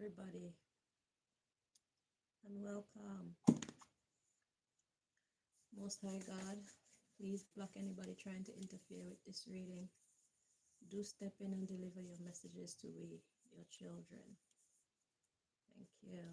everybody, and welcome. Most High God, please block anybody trying to interfere with this reading. Do step in and deliver your messages to we, your children. Thank you.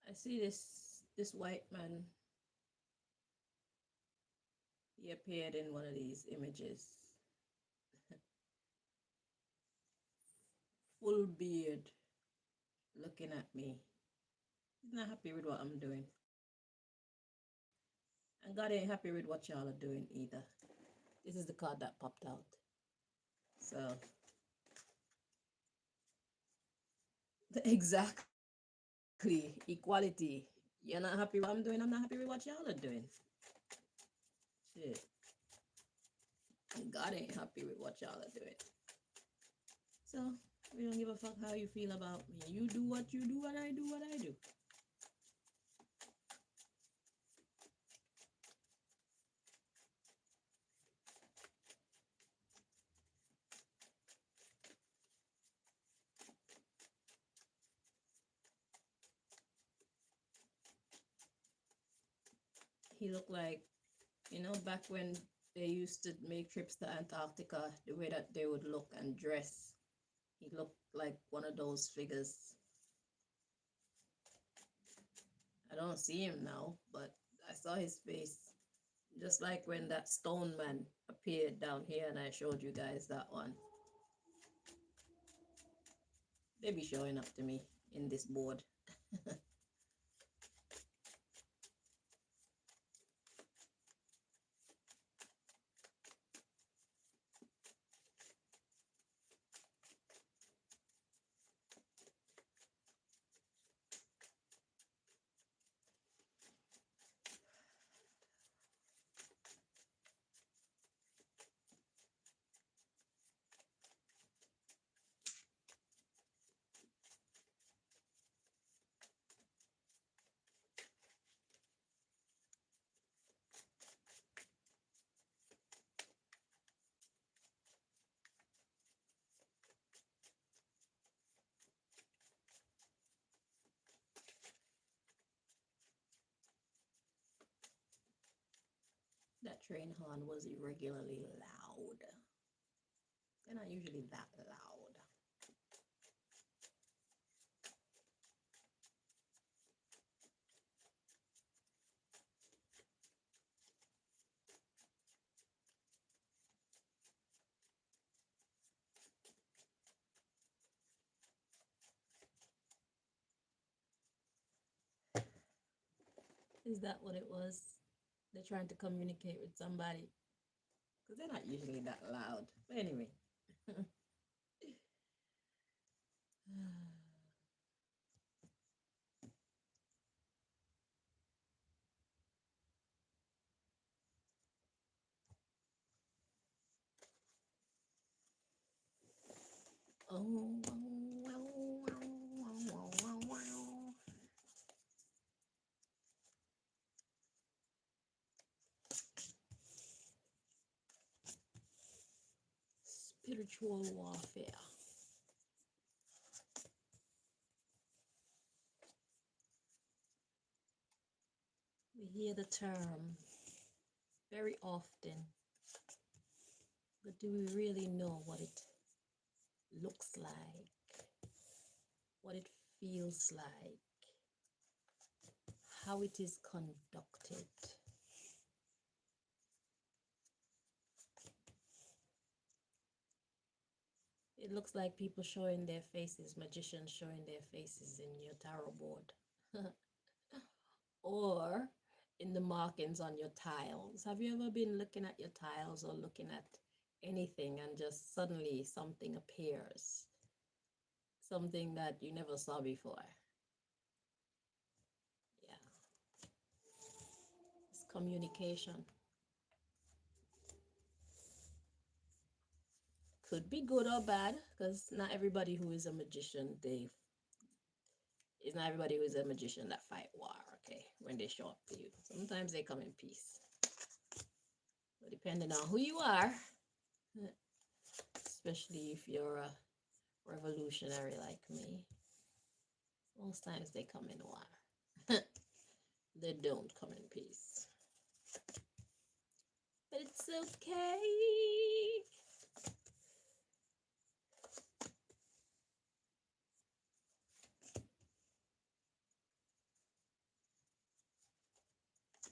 I see this white man. He appeared in one of these images. Full beard, looking at me. He's not happy with what I'm doing. And God ain't happy with what y'all are doing either. This is the card that popped out. So, exactly, equality. You're not happy with what I'm doing, I'm not happy with what y'all are doing. Shit. And God ain't happy with what y'all are doing. So, we don't give a fuck how you feel about me. You do what you do and I do what I do. He looked like, back when they used to make trips to Antarctica, the way that they would look and dress. He looked like one of those figures. I don't see him now, but I saw his face. Just like when that stone man appeared down here and I showed you guys that one. They be showing up to me in this board. That train horn was irregularly loud. They're not usually that loud. Is that what it was? They're trying to communicate with somebody. Because they're not usually that loud. But anyway. Oh, wow, wow, wow, wow, wow, wow. Spiritual warfare. We hear the term very often, but do we really know what it looks like, what it feels like, how it is conducted? It looks like people showing their faces, magicians showing their faces in your tarot board. Or in the markings on your tiles. Have you ever been looking at your tiles or looking at anything and just suddenly something appears? Something that you never saw before. Yeah. It's communication. Could be good or bad, because not everybody who is a magician, it's not everybody who is a magician that fight war, okay, when they show up to you. Sometimes they come in peace. But depending on who you are, especially if you're a revolutionary like me, most times they come in war. They don't come in peace. But it's okay.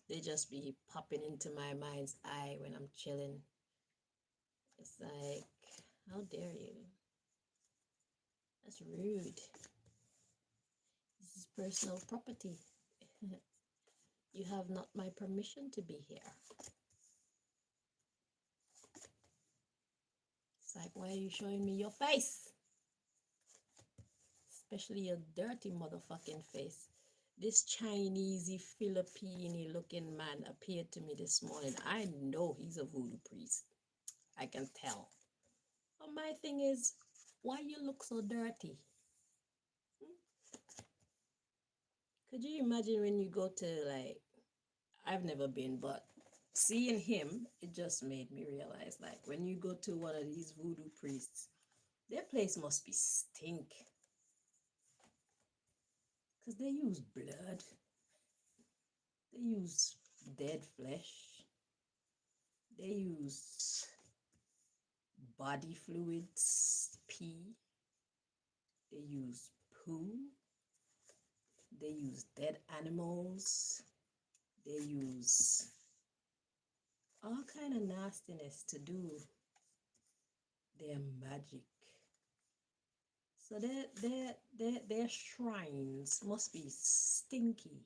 They just be popping into my mind's eye when I'm chilling. It's like, how dare you? That's rude. This is personal property. You have not my permission to be here. It's like, why are you showing me your face? Especially your dirty motherfucking face. This Chinese Filipino looking man appeared to me this morning. I know he's a voodoo priest. I can tell. But my thing is, why you look so dirty? Could you imagine when you go to, like, I've never been, but seeing him, it just made me realize, like, when you go to one of these voodoo priests, their place must be stink. Because they use blood. They use dead flesh. They use body fluids, pee. They use poo. They use dead animals. They use all kind of nastiness to do their magic. So their shrines must be stinky.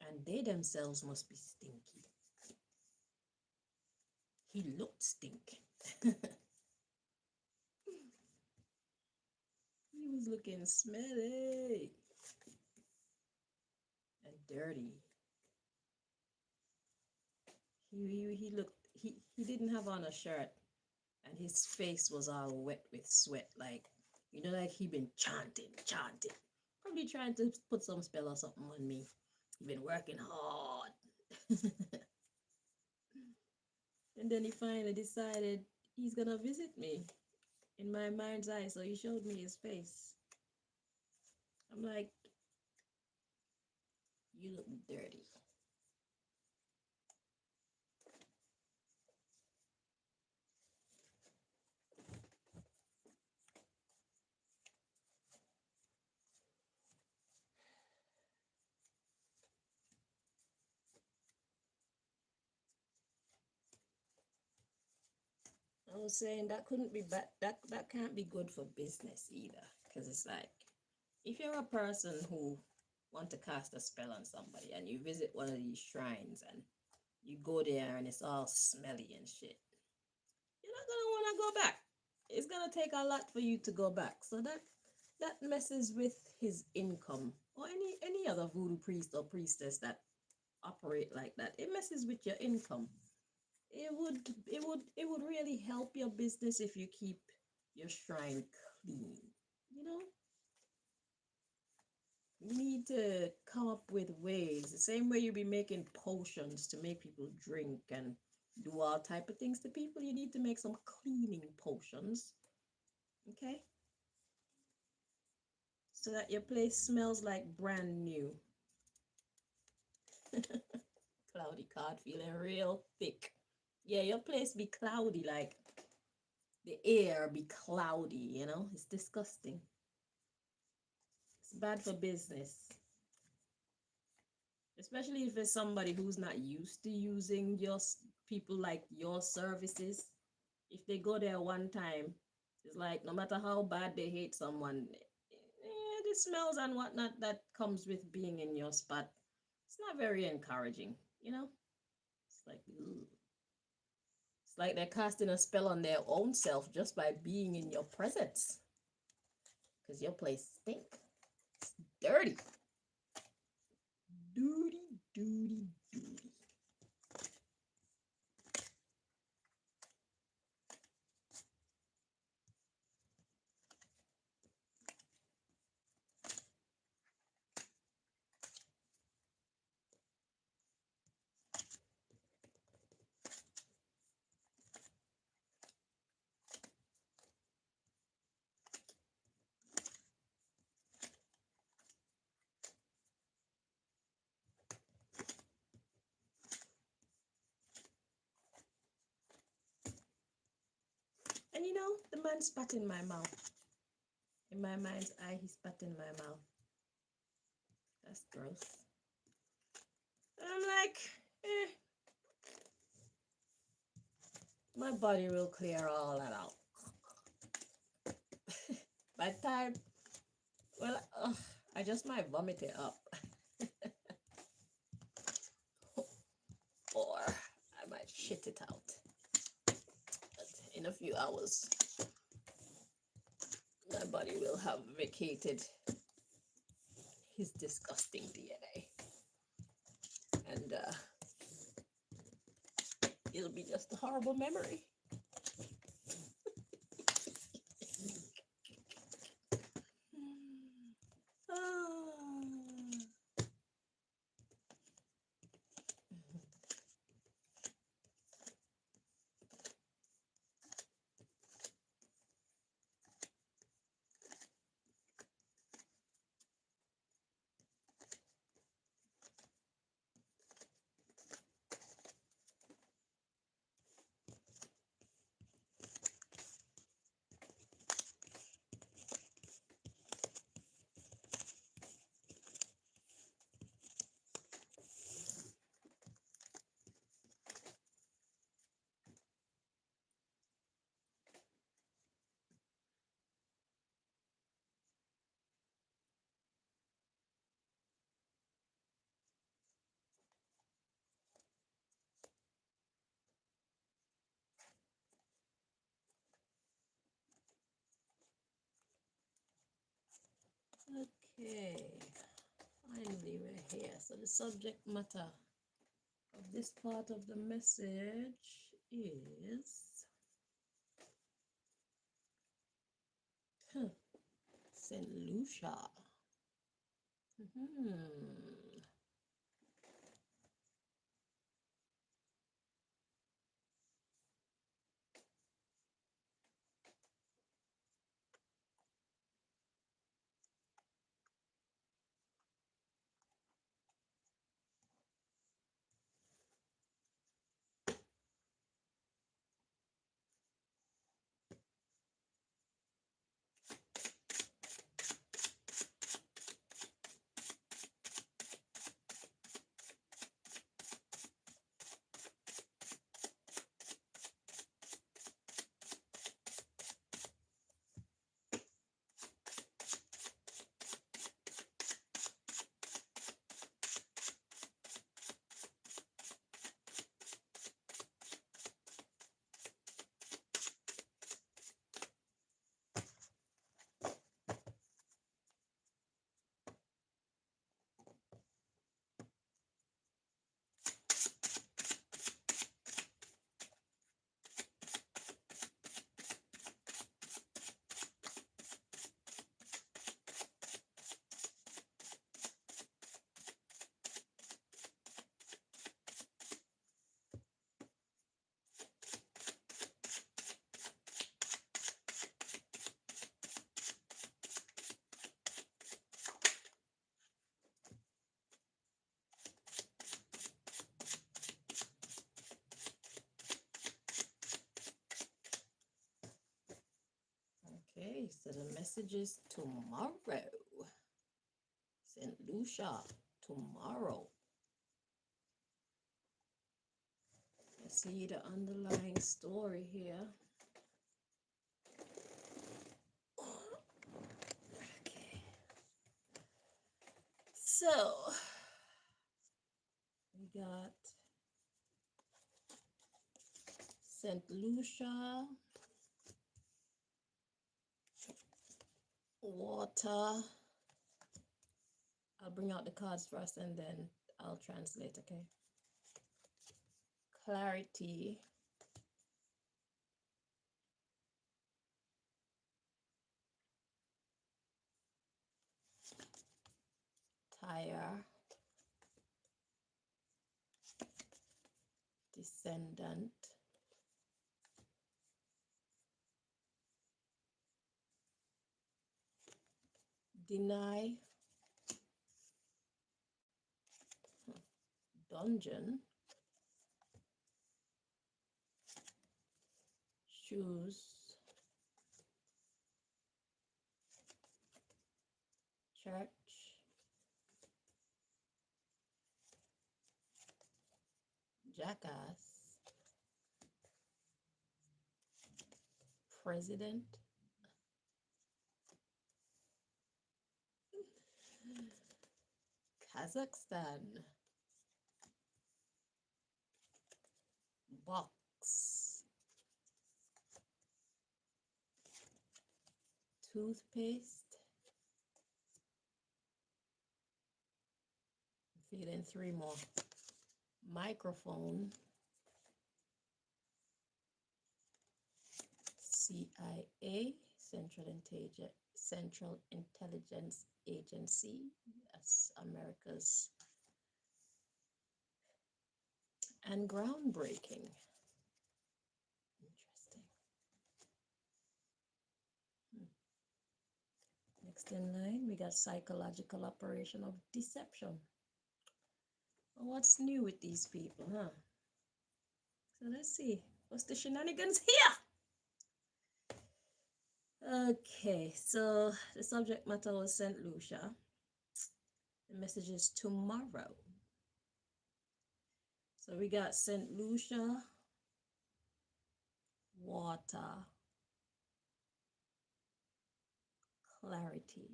And they themselves must be stinky. He looked stink. He was looking smelly and dirty. He looked, he didn't have on a shirt, and his face was all wet with sweat, like, you know, like he been chanting, probably trying to put some spell or something on me. He been working hard. And then he finally decided he's gonna visit me in my mind's eye, so he showed me his face. I'm like, you look dirty. I was saying that couldn't be bad. That can't be good for business either, because it's like, if you're a person who want to cast a spell on somebody and you visit one of these shrines and you go there and it's all smelly and shit, you're not gonna want to go back. It's gonna take a lot for you to go back. So that messes with his income, or any other voodoo priest or priestess that operate like that. It messes with your income. It would really help your business if you keep your shrine clean. You know, you need to come up with ways, the same way you be making potions to make people drink and do all type of things to people. You need to make some cleaning potions, okay? So that your place smells like brand new. Cloudy card feeling real thick. Yeah, your place be cloudy, like the air be cloudy, you know? It's disgusting. It's bad for business. Especially if it's somebody who's not used to using your people like your services. If they go there one time, it's like no matter how bad they hate someone, the smells and whatnot that comes with being in your spot, it's not very encouraging, you know? It's like, ugh. It's like they're casting a spell on their own self just by being in your presence. Because your place stink. It's dirty. Duty, duty, duty. And you know, the man spat in my mouth. In my mind's eye, he spat in my mouth. That's gross. And I'm like, my body will clear all that out. By the time, well, I just might vomit it up. Or I might shit it out. But in a few hours, my body will have vacated his disgusting DNA. And it'll be just a horrible memory. Okay, finally we're here. So the subject matter of this part of the message is Saint Lucia. So the message is tomorrow. St. Lucia, tomorrow. Let's see the underlying story here. Okay. So we got St. Lucia, water. I'll bring out the cards first and then I'll translate, okay? Clarity. Tire. Descendant. Deny. Dungeon. Shoes. Church. Jackass. President. Kazakhstan. Box. Toothpaste. Feeling 3 more. Microphone. C.I.A. Central Intelligence Agency. That's America's. And groundbreaking. Interesting. Next in line, we got psychological operation of deception. Well, what's new with these people, huh? So let's see. What's the shenanigans here? Okay, so the subject matter was St. Lucia. The message is tomorrow. So we got St. Lucia, water, clarity.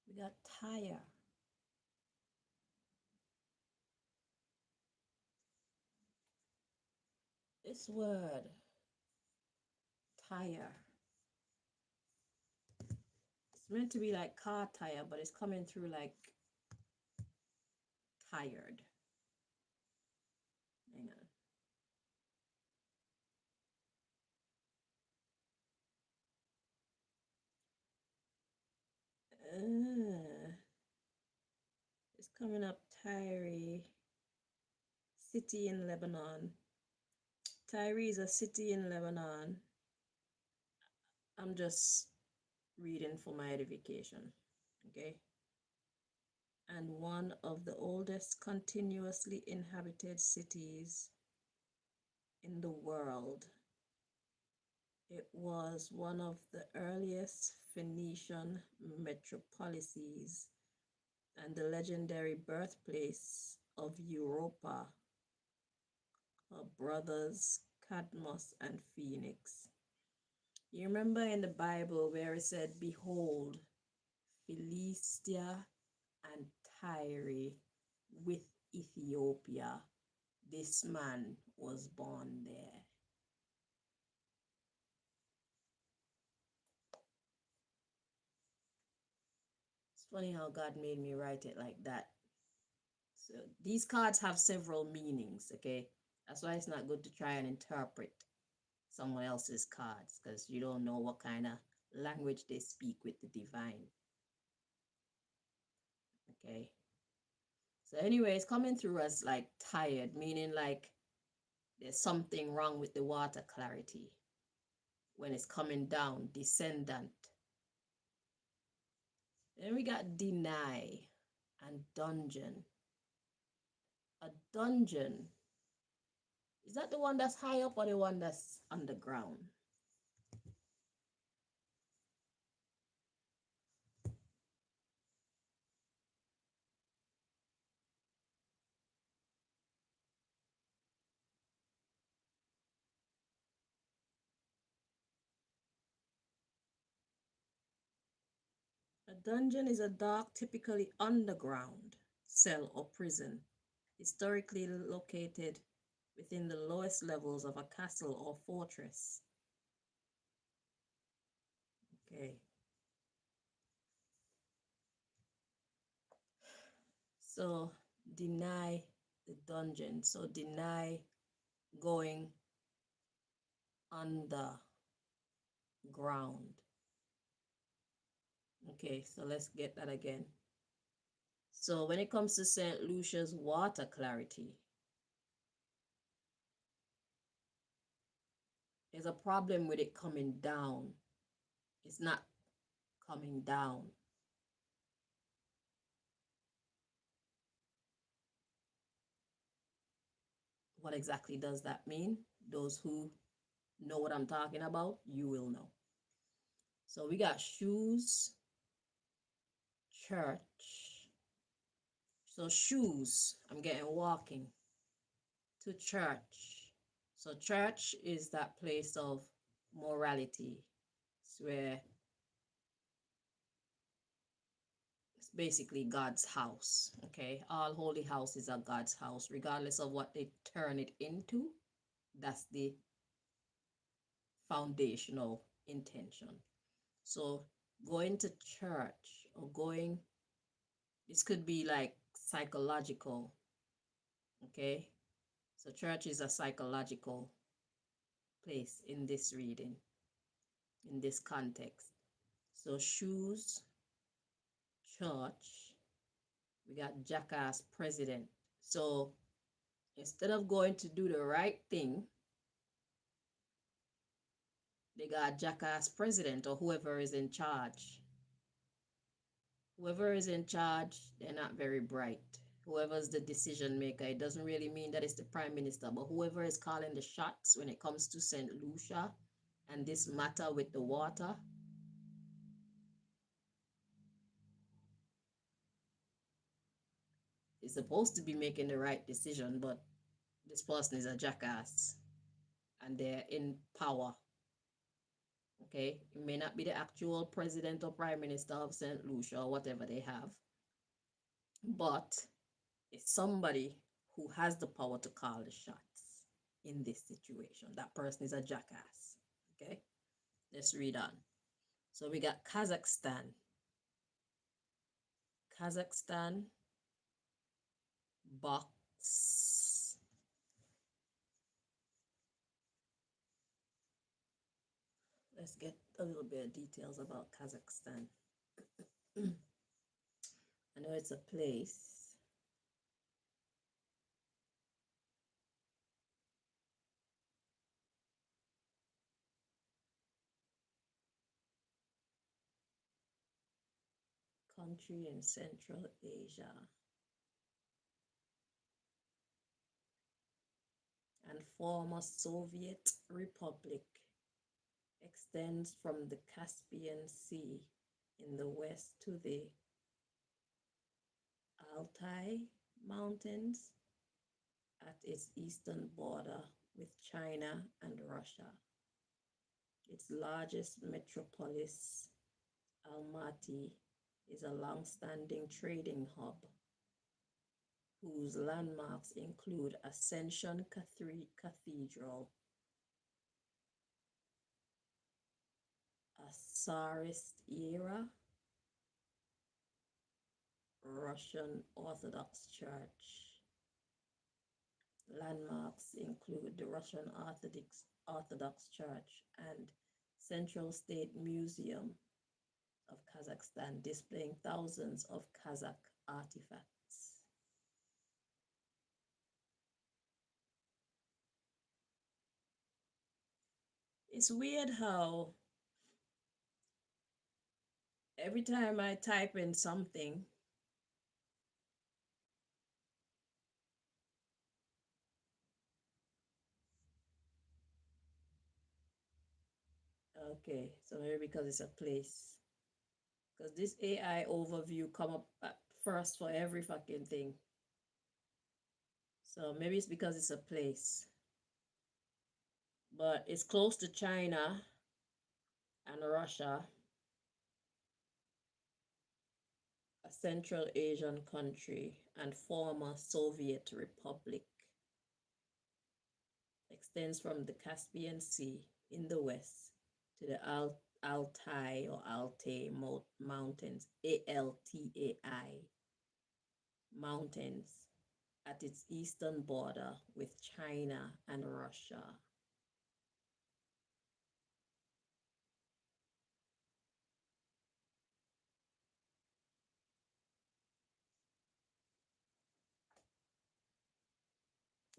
We got tire. This word, tire. It's meant to be like car tire, but it's coming through like tired. Hang on. It's coming up Tyre, city in Lebanon. Tyre is a city in Lebanon. I'm just reading for my edification, okay? And one of the oldest continuously inhabited cities in the world. It was one of the earliest Phoenician metropolises and the legendary birthplace of Europa, her brothers Cadmus and Phoenix. You remember in the Bible where it said, behold, Philistia and Tyre with Ethiopia, this man was born there. It's funny how God made me write it like that. So these cards have several meanings, okay? That's why it's not good to try and interpret someone else's cards, because you don't know what kind of language they speak with the divine. Okay. So anyway, it's coming through as like tired, meaning like there's something wrong with the water clarity. When it's coming down, descendant. Then we got deny and dungeon. A dungeon Is that the one that's high up or the one that's underground? A dungeon is a dark, typically underground cell or prison, historically located within the lowest levels of a castle or fortress. Okay. So deny the dungeon. So deny going underground. Okay, so let's get that again. So when it comes to St. Lucia's water clarity, there's a problem with it coming down. It's not coming down. What exactly does that mean? Those who know what I'm talking about, you will know. So we got shoes, church. So shoes, I'm getting walking to church. So church is that place of morality. It's where it's basically God's house. Okay, all holy houses are God's house, regardless of what they turn it into. That's the foundational intention. So going to church or going, this could be like psychological. Okay, so church is a psychological place in this reading, in this context. So shoes, church, we got jackass president. So instead of going to do the right thing, they got jackass president or whoever is in charge. Whoever is in charge, they're not very bright. Whoever's the decision maker, it doesn't really mean that it's the prime minister, but whoever is calling the shots when it comes to St. Lucia and this matter with the water, is supposed to be making the right decision, but this person is a jackass and they're in power. Okay, it may not be the actual president or prime minister of St. Lucia or whatever they have, but it's somebody who has the power to call the shots in this situation. That person is a jackass. Okay, let's read on. So we got Kazakhstan. Kazakhstan box. Let's get a little bit of details about Kazakhstan. I know it's a place. Country in Central Asia. And former Soviet Republic, extends from the Caspian Sea in the west to the Altai Mountains at its eastern border with China and Russia. Its largest metropolis, Almaty, is a long-standing trading hub whose landmarks include Ascension Cathedral, a Tsarist era Russian Orthodox Church. Landmarks include the Russian Orthodox Church and Central State Museum of Kazakhstan, displaying thousands of Kazakh artifacts. It's weird how every time I type in something, Okay, so maybe because it's a place. Because this AI overview come up at first for every fucking thing. So maybe it's because it's a place. But it's close to China and Russia, a Central Asian country and former Soviet republic. Extends from the Caspian Sea in the west to the Altai or Altai Mountains, Altai Mountains, at its eastern border with China and Russia.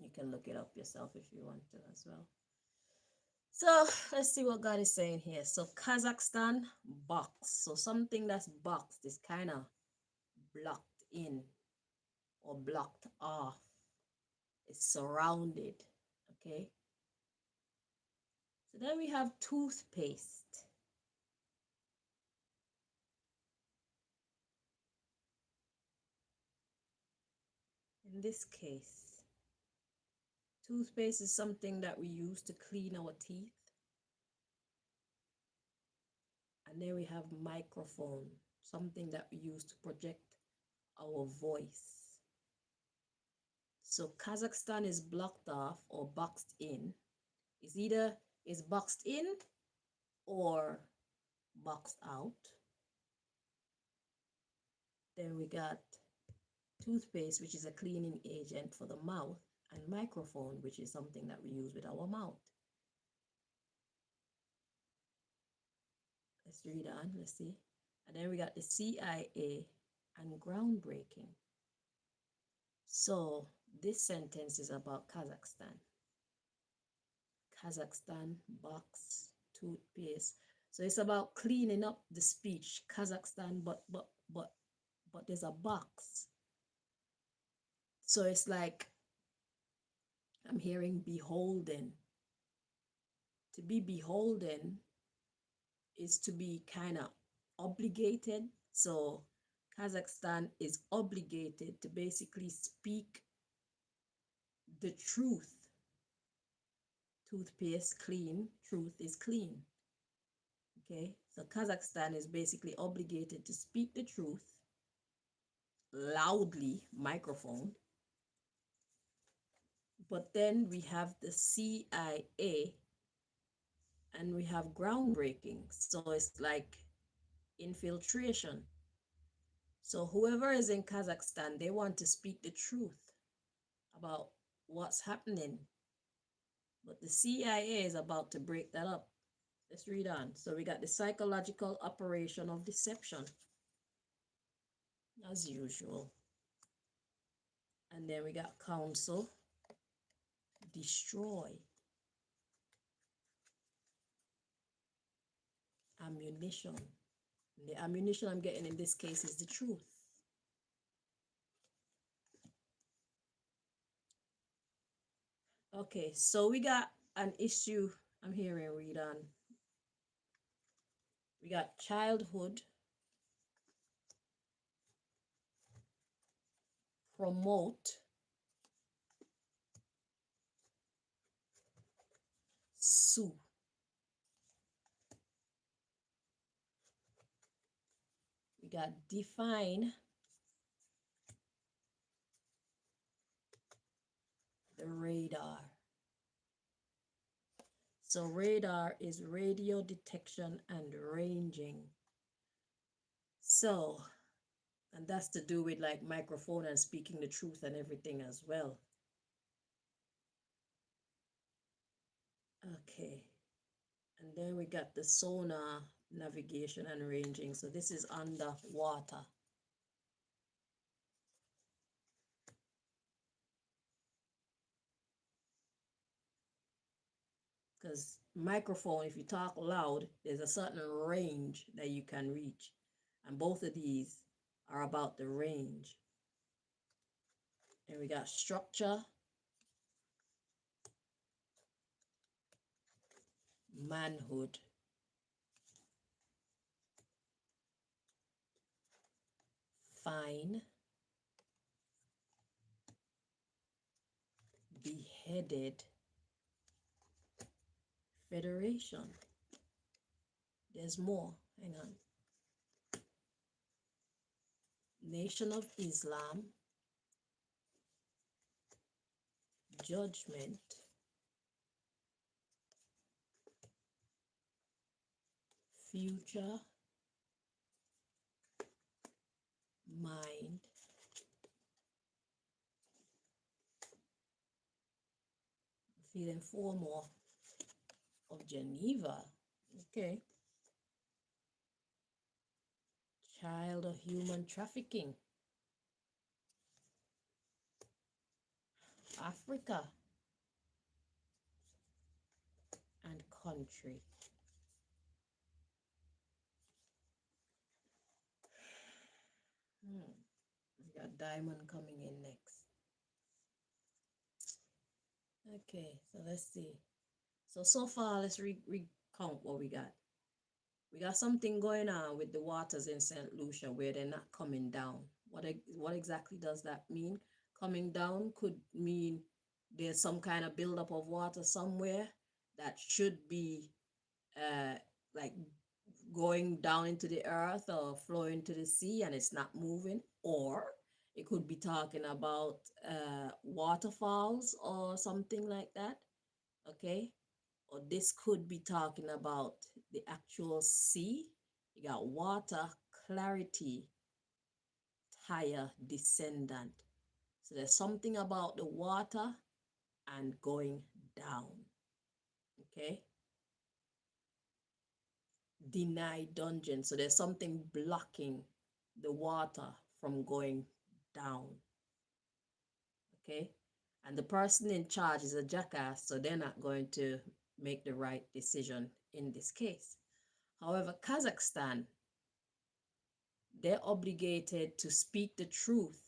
You can look it up yourself if you want to as well. So let's see what God is saying here. So Kazakhstan box. So something that's boxed is kind of blocked in or blocked off. It's surrounded. Okay. So then we have toothpaste. In this case, toothpaste is something that we use to clean our teeth. And then we have microphone, something that we use to project our voice. So Kazakhstan is blocked off or boxed in. It's either is boxed in or boxed out. Then we got toothpaste, which is a cleaning agent for the mouth, and microphone, which is something that we use with our mouth. Let's read on, let's see. And then we got the C.I.A. and groundbreaking. So this sentence is about Kazakhstan. Kazakhstan box toothpaste. So it's about cleaning up the speech. Kazakhstan, but there's a box. So it's like I'm hearing beholden. To be beholden is to be kind of obligated. So Kazakhstan is obligated to basically speak the truth. Toothpaste clean, truth is clean. Okay, so Kazakhstan is basically obligated to speak the truth loudly, microphone. But then we have the C.I.A. and we have groundbreaking. So it's like infiltration. So whoever is in Kazakhstan, they want to speak the truth about what's happening. But the C.I.A. is about to break that up. Let's read on. So we got the psychological operation of deception, as usual. And then we got counsel, destroy, ammunition. And the ammunition I'm getting in this case is the truth. Okay, so we got an issue I'm hearing, read on. We got childhood, promote, sue. We got define, the radar. So radar is radio detection and ranging. So, and that's to do with like microphone and speaking the truth and everything as well. Okay. And then we got the sonar, navigation and ranging. So this is underwater. Because microphone, if you talk loud, there's a certain range that you can reach. And both of these are about the range. And we got structure, manhood. fine, beheaded federation. There's more. Hang on. Nation of Islam, judgment, future, mind, feeling four more of Geneva. Okay. Child of human trafficking. Africa and country. We got diamond coming in next. Okay, so let's see. So far, let's recount what we got. We got something going on with the waters in St. Lucia where they're not coming down. What exactly does that mean? Coming down could mean there's some kind of buildup of water somewhere that should be like going down into the earth or flowing to the sea and it's not moving. Or it could be talking about waterfalls or something like that. Okay. Or this could be talking about the actual sea. You got water, clarity, tire, descendant. So there's something about the water and going down. Okay. Denied dungeon. So there's something blocking the water from going down. Okay. And the person in charge is a jackass, so they're not going to make the right decision in this case. However, Kazakhstan, they're obligated to speak the truth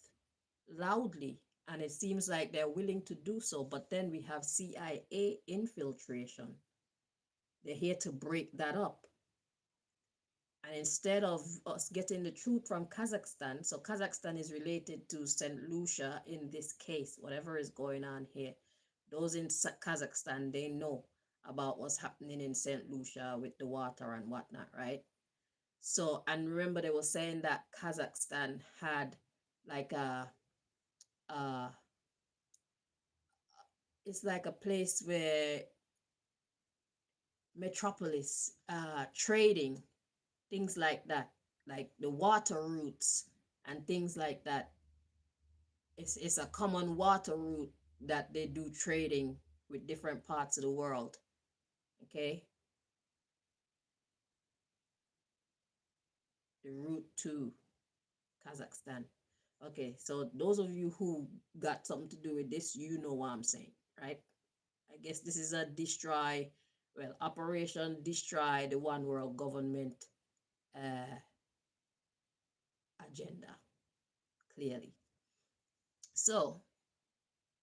loudly, and it seems like they're willing to do so. But then we have CIA infiltration. They're here to break that up. And instead of us getting the truth from Kazakhstan, so Kazakhstan is related to St. Lucia in this case, whatever is going on here. Those in Kazakhstan, they know about what's happening in St. Lucia with the water and whatnot, right? So, and remember they were saying that Kazakhstan had like uh, it's like a place where metropolis, trading, things like that, like the water routes and things like that. It's a common water route that they do trading with different parts of the world. Okay. The route to Kazakhstan. Okay, so those of you who got something to do with this, you know what I'm saying, right? I guess this is a destroy, well, Operation Destroy the One World Government agenda, clearly. So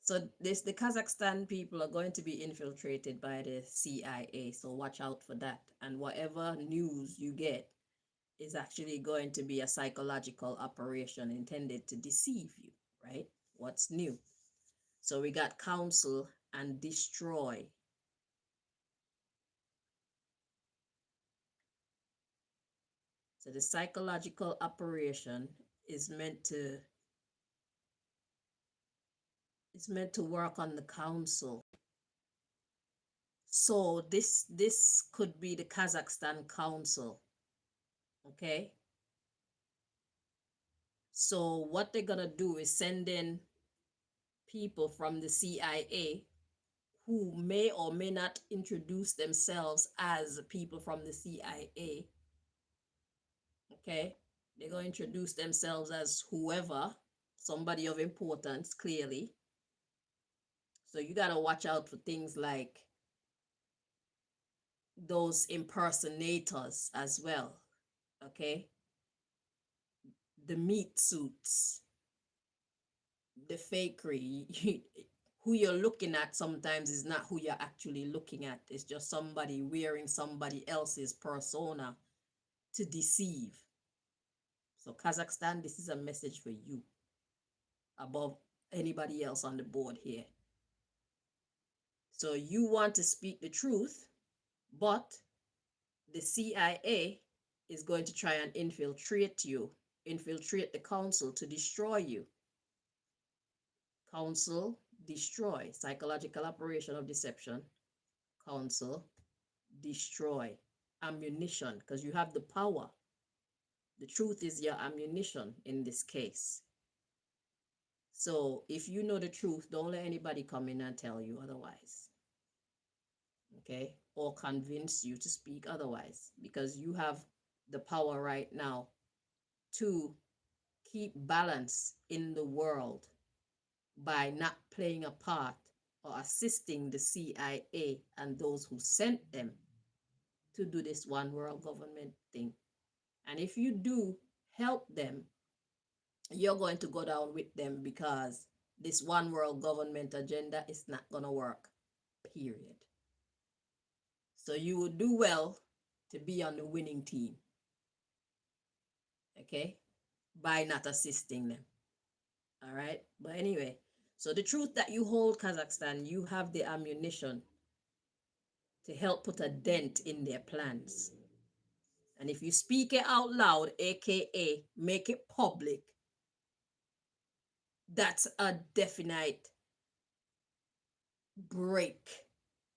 the Kazakhstan people are going to be infiltrated by the CIA, so watch out for that. And whatever news you get is actually going to be a psychological operation intended to deceive you, right? What's new? So we got counsel and destroy. So the psychological operation is meant to work on the council. So this could be the Kazakhstan council. Okay. So what they're gonna do is send in people from the CIA who may or may not introduce themselves as people from the CIA. Okay. They're gonna introduce themselves as whoever, somebody of importance, clearly. So you got to watch out for things like those impersonators as well. Okay. The meat suits, the fakery. Who you're looking at sometimes is not who you're actually looking at. It's just somebody wearing somebody else's persona to deceive. So Kazakhstan, this is a message for you above anybody else on the board here. So you want to speak the truth, but the CIA is going to try and infiltrate you, infiltrate the council to destroy you. Council, destroy. Psychological operation of deception. Council, destroy. Ammunition, because you have the power. The truth is your ammunition in this case. So if you know the truth, don't let anybody come in and tell you otherwise. Okay? Or convince you to speak otherwise, because you have the power right now to keep balance in the world by not playing a part or assisting the CIA and those who sent them to do this one world government thing. And if you do help them, you're going to go down with them, because this one world government agenda is not going to work, period. So you would do well to be on the winning team, okay, by not assisting them. All right. But anyway, so the truth that you hold, Kazakhstan, you have the ammunition to help put a dent in their plans. And if you speak it out loud, aka make it public, that's a definite break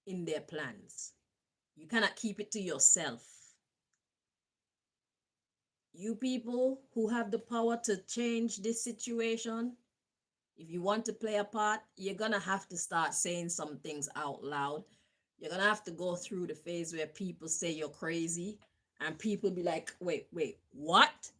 in their plans. You cannot keep it to yourself. You people who have the power to change this situation, if you want to play a part, you're going to have to start saying some things out loud. You're going to have to go through the phase where people say you're crazy and people be like, wait, what?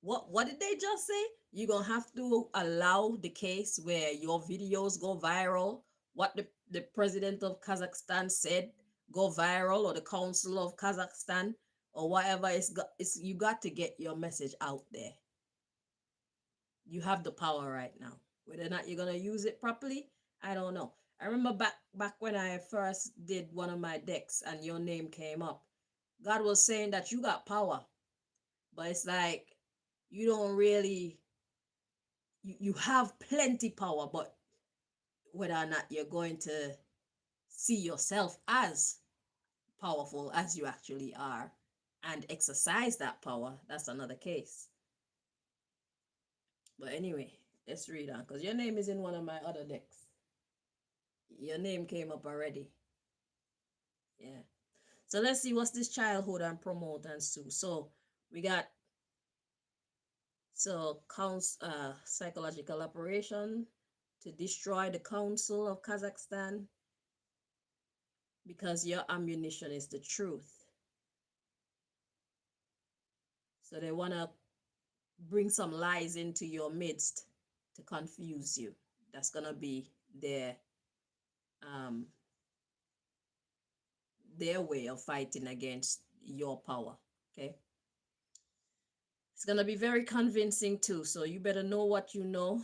What did they just say? You're going to have to allow the case where your videos go viral, what the president of Kazakhstan said go viral, or the council of Kazakhstan, or whatever. You got to get your message out there. You have the power right now. Whether or not you're going to use it properly, I don't know. I remember back when I first did one of my decks and your name came up. God was saying that you got power, but it's like you don't really, you have plenty power, but whether or not you're going to see yourself as powerful as you actually are and exercise that power, that's another case. But anyway, let's read on, because your name is in one of my other decks. Your name came up already. Yeah. So let's see what's this childhood and promote and sue. So we got psychological operation to destroy the council of Kazakhstan, because your ammunition is the truth. So they want to bring some lies into your midst to confuse you. That's going to be their way of fighting against your power. Okay. It's going to be very convincing too. So you better know what you know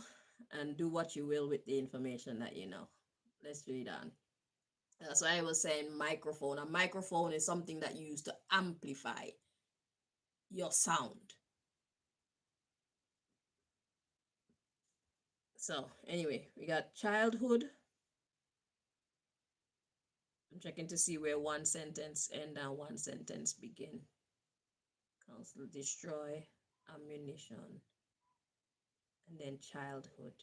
and do what you will with the information that you know. Let's read on. That's why I was saying microphone. A microphone is something that you use to amplify your sound. So anyway, we got childhood. I'm checking to see where one sentence end and one sentence begin. Council, destroy, ammunition, and then childhood.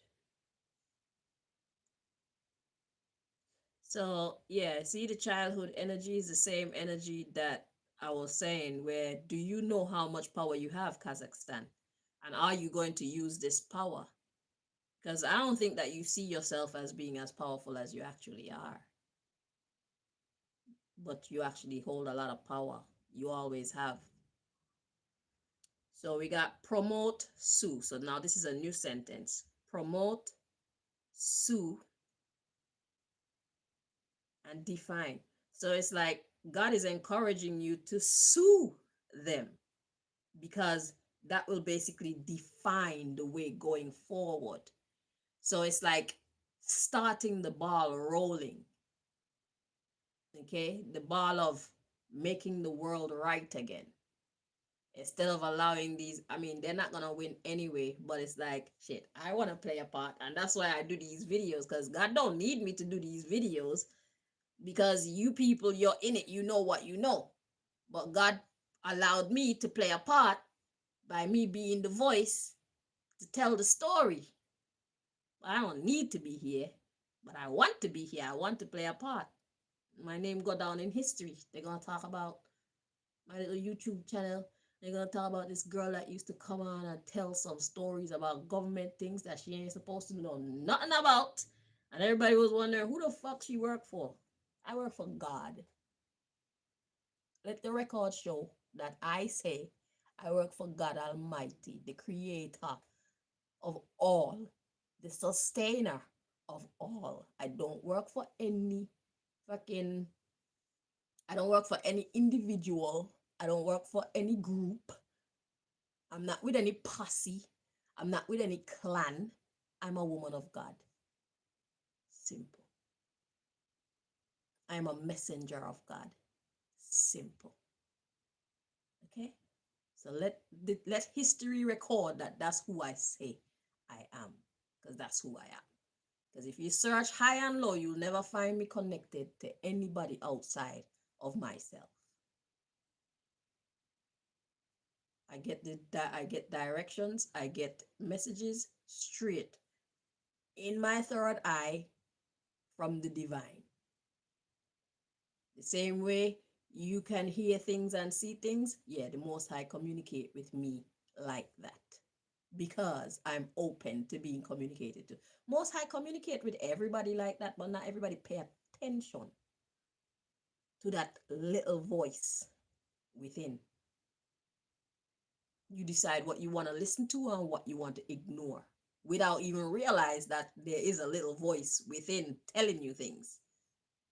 So yeah, see, the childhood energy is the same energy that I was saying, where do you know how much power you have, Kazakhstan? And are you going to use this power? Because I don't think that you see yourself as being as powerful as you actually are. But you actually hold a lot of power. You always have. So we got promote, sue. So now this is a new sentence. Promote, sue, and define. So it's like God is encouraging you to sue them, because that will basically define the way going forward. So it's like starting the ball rolling. Okay, the ball of making the world right again. instead of allowing these. I mean, they're not gonna win anyway, but it's like shit, I want to play a part, and that's why I do these videos, because God don't need me to do these videos, because you people, you're in it, you know what you know. But God allowed me to play a part by me being the voice to tell the story. I don't need to be here, but I want to be here. I want to play a part. My name go down in history. They're gonna talk about my little YouTube channel. They're gonna talk about this girl that used to come on and tell some stories about government things that she ain't supposed to know nothing about. And everybody was wondering who the fuck she worked for. I work for God. Let the record show that I say I work for God Almighty, the creator of all, the sustainer of all. I don't work for any fucking, I don't work for any individual. I don't work for any group. I'm not with any posse. I'm not with any clan. I'm a woman of God. Simple. I'm a messenger of God. Simple. Okay? So let history record that that's who I say I am, because that's who I am. Because if you search high and low, you'll never find me connected to anybody outside of myself. I get directions, I get messages straight in my third eye from the divine. The same way you can hear things and see things, yeah, the Most High communicate with me like that, because I'm open to being communicated to. Most High communicate with everybody like that, but not everybody pay attention to that little voice within. You decide what you want to listen to and what you want to ignore, without even realize that there is a little voice within telling you things.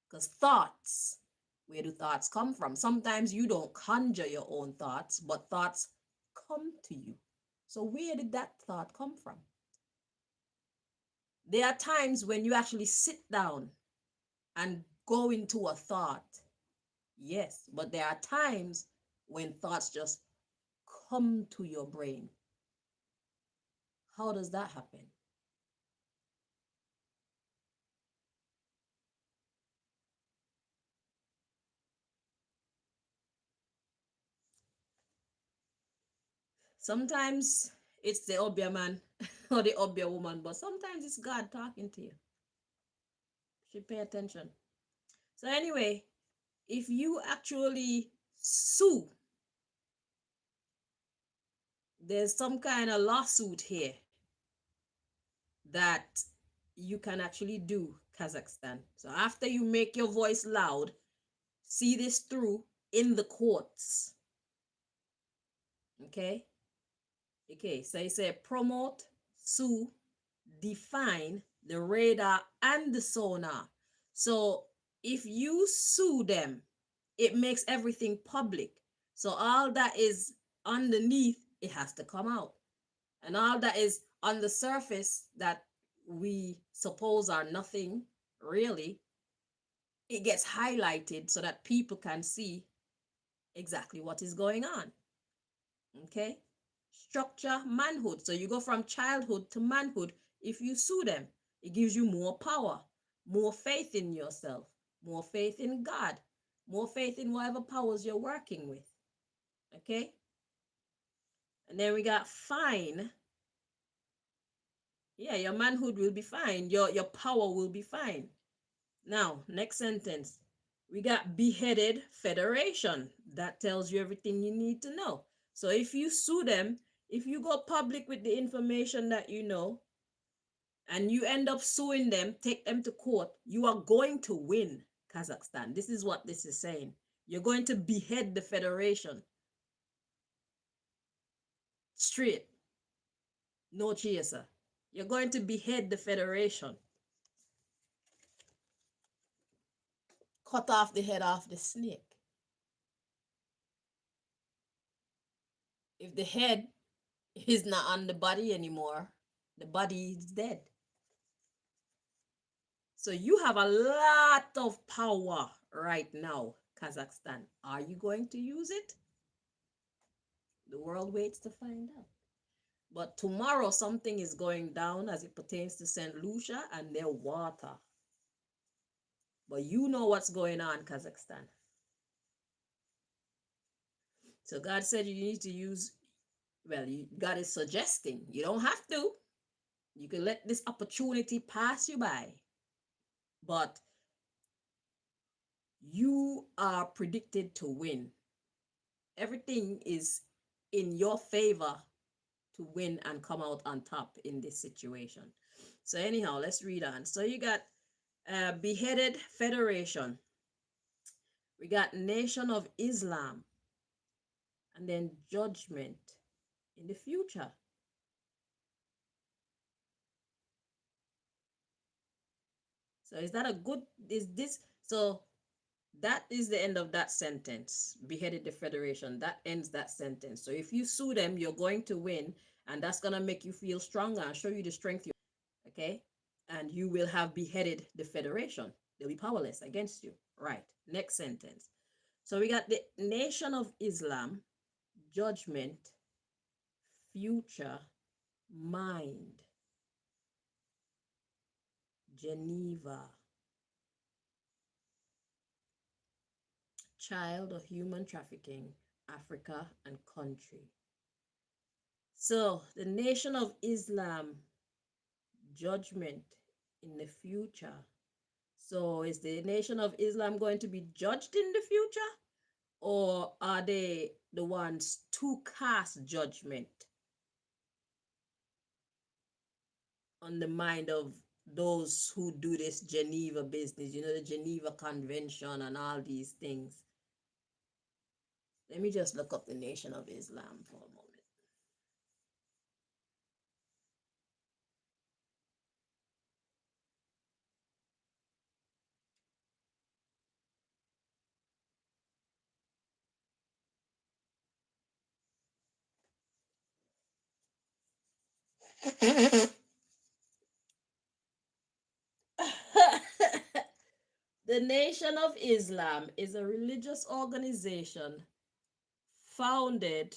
Because thoughts, where do thoughts come from? Sometimes you don't conjure your own thoughts, but thoughts come to you. So where did that thought come from? There are times when you actually sit down and go into a thought. Yes, but there are times when thoughts just come to your brain. How does that happen? Sometimes it's the obia man or the obia woman, but sometimes it's God talking to you. You should pay attention. So anyway, if you actually sue, there's some kind of lawsuit here that you can actually do, Kazakhstan. So after you make your voice loud, see this through in the courts. Okay? Okay, so you say promote, sue, define the radar and the sonar. So if you sue them, it makes everything public. So all that is underneath, it has to come out. And all that is on the surface that we suppose are nothing really, it gets highlighted so that people can see exactly what is going on. Okay? Structure manhood. So you go from childhood to manhood. If you sue them, it gives you more power, more faith in yourself, more faith in God, more faith in whatever powers you're working with. Okay? And then we got fine. Yeah, your manhood will be fine. Your power will be fine. Now, next sentence. We got beheaded federation. That tells you everything you need to know. So if you sue them, if you go public with the information that you know, and you end up suing them, take them to court, you are going to win, Kazakhstan. This is what this is saying. You're going to behead the federation. Straight. No chaser. You're going to behead the federation. Cut off the head off the snake. If the head is not on the body anymore, the body is dead. So you have a lot of power right now, Kazakhstan. Are you going to use it? The world waits to find out. But tomorrow, something is going down as it pertains to St. Lucia and their water. But you know what's going on, Kazakhstan. So God said you need to use, well, God is suggesting, you don't have to. You can let this opportunity pass you by. But you are predicted to win. Everything is in your favor to win and come out on top in this situation. So anyhow, let's read on. So you got beheaded federation. We got nation of Islam, and then judgment in the future. So is that a good, is this, so that is the end of that sentence. Beheaded the federation. That ends that sentence. So if you sue them, you're going to win, and that's going to make you feel stronger and show you the strength you have. Okay? And you will have beheaded the federation. They'll be powerless against you. Right. Next sentence. So we got the nation of Islam, judgment, future, mind, Geneva, child of human trafficking, Africa and country. So the nation of Islam, judgment in the future. So is the nation of Islam going to be judged in the future? Or are they the ones to cast judgment on the mind of those who do this Geneva business? You know, the Geneva Convention and all these things. Let me just look up the nation of Islam for a moment. The Nation of Islam is a religious organization founded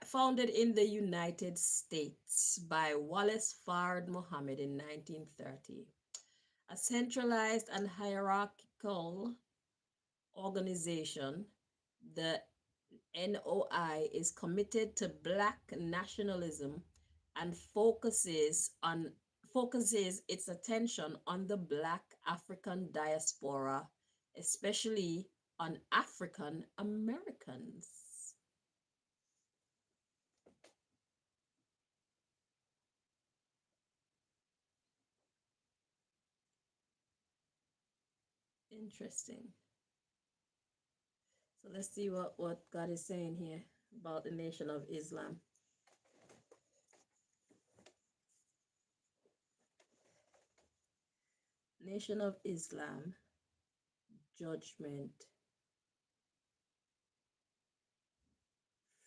founded in the United States by Wallace Fard Muhammad in 1930. A centralized and hierarchical organization, the NOI is committed to Black nationalism and focuses its attention on the Black African diaspora, especially on African Americans. Interesting. So let's see what God is saying here about the Nation of Islam. Nation of Islam, judgment,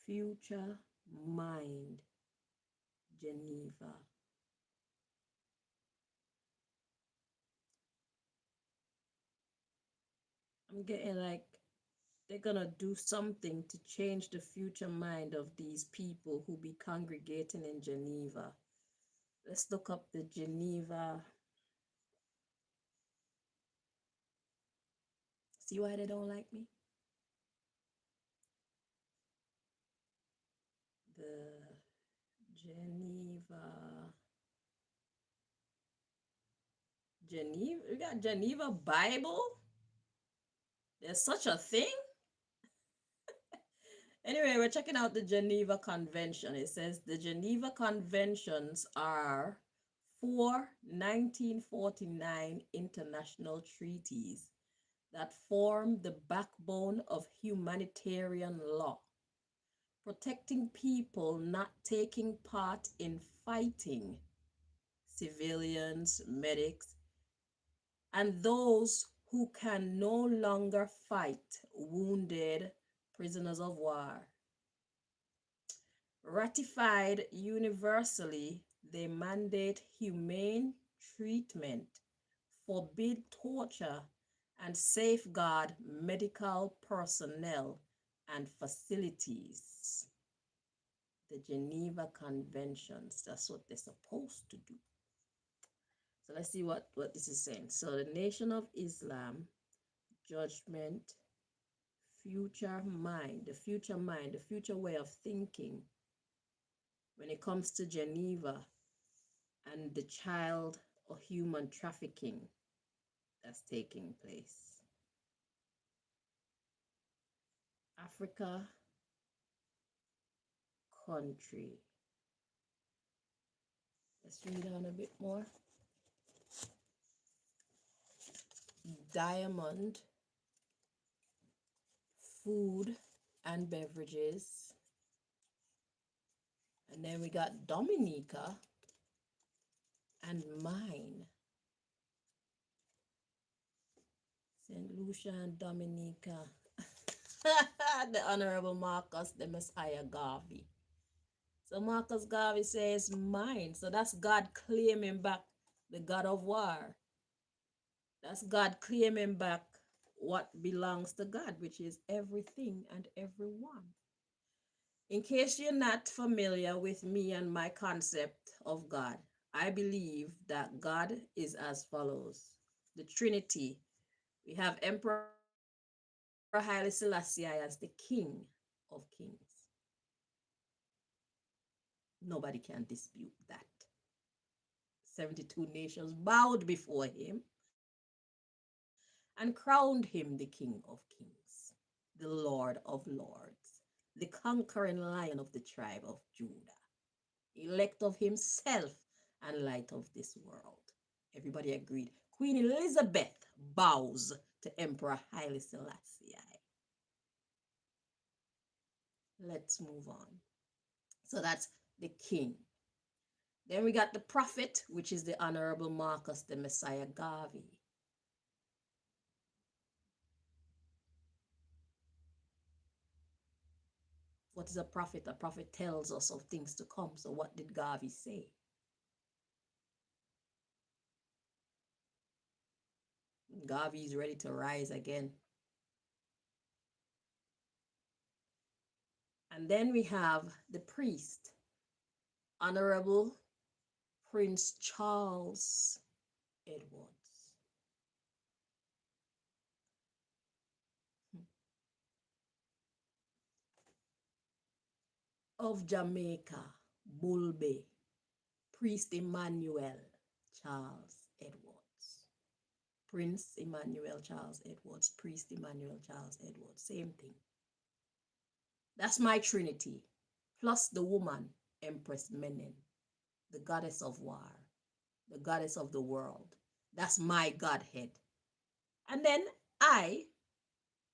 future, mind, Geneva. I'm getting like they're gonna do something to change the future mind of these people who be congregating in Geneva. Let's look up the Geneva. See why they don't like me? The Geneva. Geneva, we got Geneva Bible. There's such a thing. Anyway, we're checking out the Geneva Convention. It says the Geneva Conventions are 1949 international treaties that form the backbone of humanitarian law, protecting people not taking part in fighting, civilians, medics, and those who can no longer fight, wounded, prisoners of war. Ratified universally, they mandate humane treatment, forbid torture, and safeguard medical personnel and facilities. The Geneva Conventions. That's what they're supposed to do. So let's see what this is saying. So the Nation of Islam, judgment, the future way of thinking when it comes to Geneva and the child or human trafficking that's taking place. Africa country. Let's read on a bit more. Diamond, food and beverages. And then we got Dominica and mine. St. Lucia and Dominica. The Honorable Marcus, the Messiah Garvey. So Marcus Garvey says mine. So that's God claiming back the God of war. That's God claiming back what belongs to God, which is everything and everyone. In case you're not familiar with me and my concept of God, I believe that God is as follows. The Trinity. We have Emperor Haile Selassie as the King of Kings. Nobody can dispute that. 72 nations bowed before him and crowned him the King of Kings, the Lord of Lords, the conquering lion of the tribe of Judah, elect of himself and light of this world. Everybody agreed. Queen Elizabeth bows to Emperor Haile Selassie. Let's move on. So that's the king. Then we got the prophet, which is the Honorable Marcus, the Messiah Garvey. What is a prophet? A prophet tells us of things to come. So what did Garvey say? Garvey is ready to rise again. And then we have the priest, Honorable Prince Charles Edwards. Of Jamaica, Bull Bay, Priest Emmanuel Charles Edwards. Prince Emmanuel Charles Edwards, Priest Emmanuel Charles Edwards, same thing. That's my Trinity, plus the woman, Empress Menen, the goddess of war, the goddess of the world. That's my Godhead. And then I,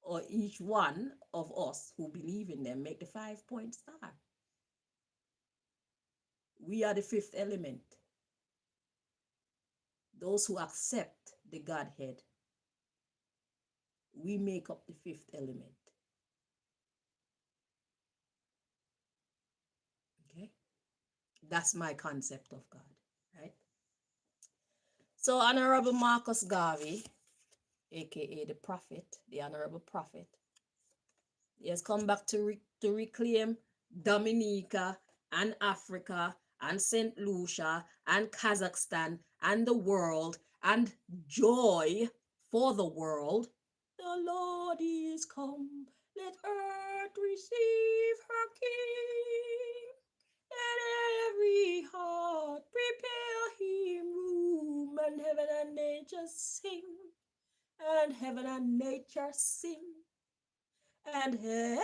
or each one of us who believe in them, make the 5-point star. We are the fifth element. Those who accept the Godhead, we make up the fifth element. Okay? That's my concept of God, right? So Honorable Marcus Garvey, aka the prophet, the Honorable Prophet, he has come back to reclaim Dominica and Africa and St. Lucia and Kazakhstan and the world and joy for the world. The Lord is come, let earth receive her King. Let every heart prepare him room, and heaven and nature sing, and heaven and nature sing, and heaven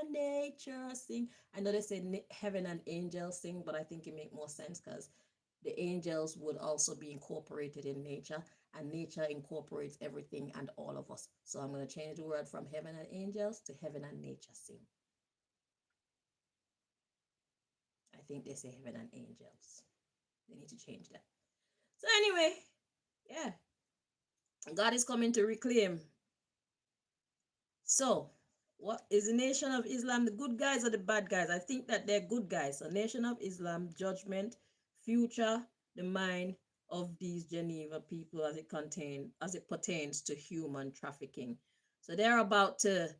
and nature sing. I know they say heaven and angels sing, but I think it makes more sense because the angels would also be incorporated in nature, and nature incorporates everything and all of us. So I'm going to change the word from heaven and angels to heaven and nature sing. I think they say heaven and angels. They need to change that. So anyway, yeah. God is coming to reclaim. So, what is the Nation of Islam? The good guys or the bad guys? I think that they're good guys. So, Nation of Islam, judgment, future, the mind of these Geneva people as it pertains to human trafficking. So they're about to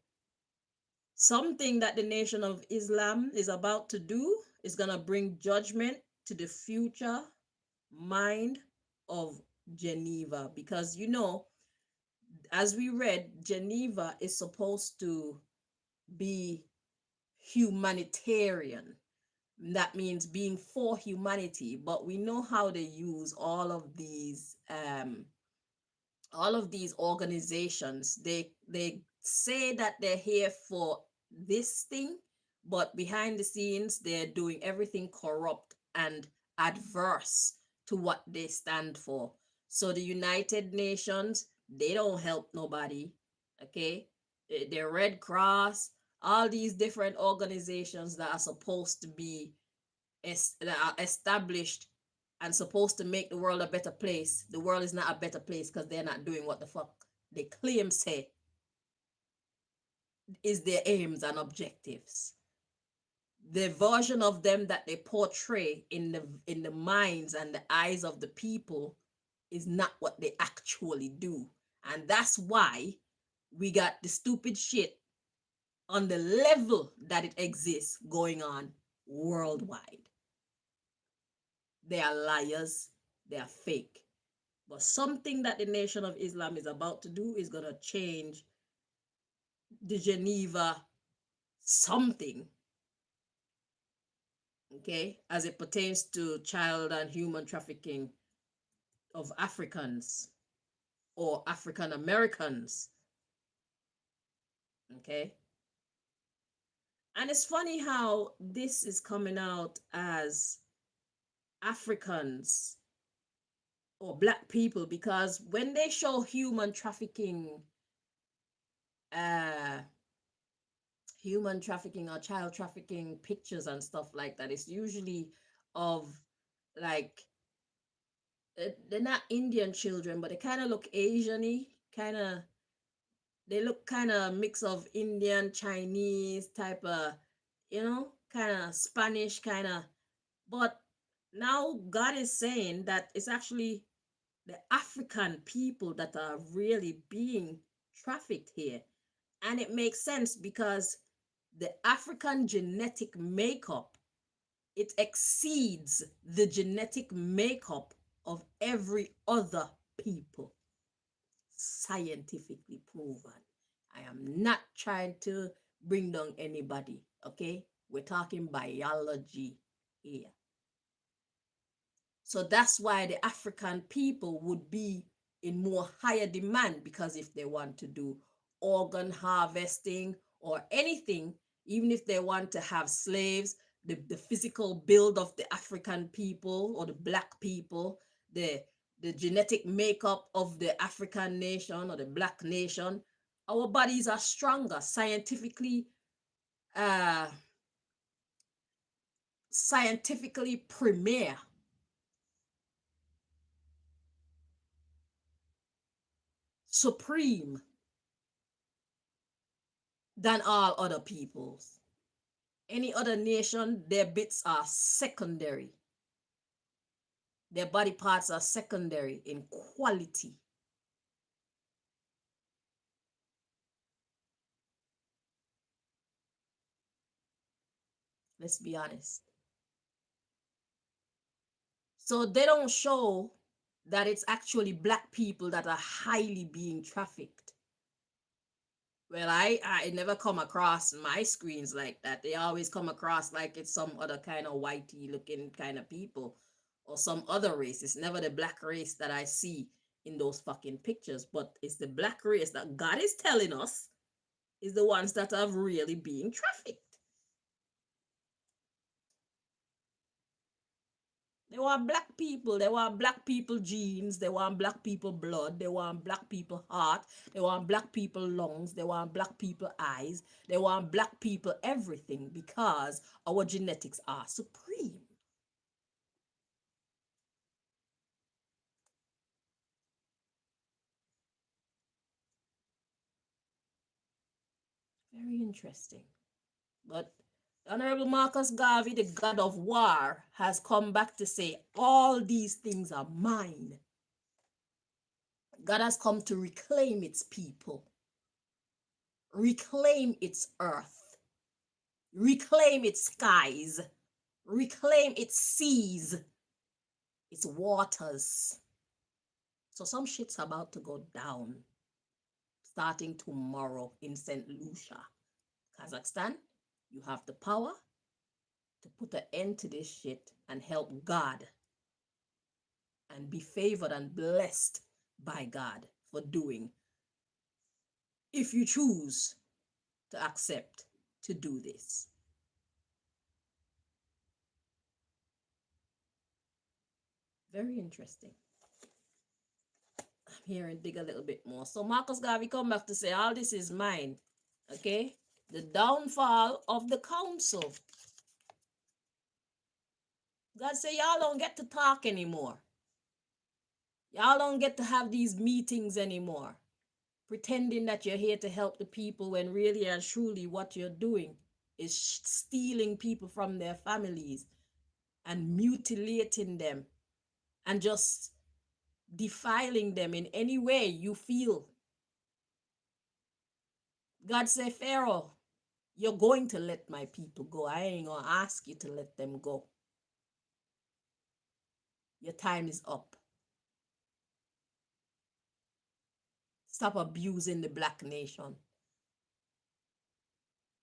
Something that the Nation of Islam is about to do is going to bring judgment to the future mind of Geneva. Because, you know, as we read, Geneva is supposed to be humanitarian. That means being for humanity. But we know how they use all of these organizations. They say that they're here for this thing, but behind the scenes they're doing everything corrupt and adverse to what they stand for. So the United Nations, they don't help nobody. Okay, the Red Cross, all these different organizations that are supposed to be that are established and supposed to make the world a better place, the world is not a better place because they're not doing what the fuck they claim say is their aims and objectives. The version of them that they portray in the minds and the eyes of the people is not what they actually do. And that's why we got the stupid shit on the level that it exists going on worldwide. They are liars, they are fake. But something that the Nation of Islam is about to do is going to change the Geneva something, okay, as it pertains to child and human trafficking of Africans or African Americans, okay? And it's funny how this is coming out as Africans or Black people, because when they show uh, human trafficking or child trafficking pictures and stuff like that, it's usually of like they're not Indian children, but they kind of look Asian-y, kind of they look kind of mix of Indian, Chinese type of, you know, kind of Spanish kind of. But now God is saying that it's actually the African people that are really being trafficked here. And it makes sense because the African genetic makeup, it exceeds the genetic makeup of every other people. Scientifically proven. I am not trying to bring down anybody, okay? We're talking biology here. So that's why the African people would be in more higher demand, because if they want to do organ harvesting or anything, even if they want to have slaves, the physical build of the African people or the Black people, the genetic makeup of the African nation or the Black nation, our bodies are stronger, uh scientifically premier, supreme than all other peoples. Any other nation, their bits are secondary. Their body parts are secondary in quality. Let's be honest. So they don't show that it's actually Black people that are highly being trafficked. Well, I never come across my screens like that. They always come across like it's some other kind of whitey looking kind of people or some other race. It's never the Black race that I see in those fucking pictures, but it's the Black race that God is telling us is the ones that are really being trafficked. They want Black people. They want Black people genes. They want Black people blood. They want Black people heart. They want Black people lungs. They want Black people eyes. They want Black people everything, because our genetics are supreme. Very interesting. But Honorable Marcus Garvey, the god of war, has come back to say all these things are mine. God has come to reclaim its people, reclaim its earth, reclaim its skies, reclaim its seas, its waters. So some shit's about to go down starting tomorrow in St. Lucia, Kazakhstan. You have the power to put an end to this shit and help God and be favored and blessed by God for doing, if you choose to accept to do this. Very interesting. I'm here and dig a little bit more. So Marcus Garvey come back to say, all this is mine. Okay? The downfall of the council. God say, y'all don't get to talk anymore. Y'all don't get to have these meetings anymore. Pretending that you're here to help the people when really and truly what you're doing is stealing people from their families and mutilating them and just defiling them in any way you feel. God say, Pharaoh, you're going to let my people go. I ain't going to ask you to let them go. Your time is up. Stop abusing the black nation.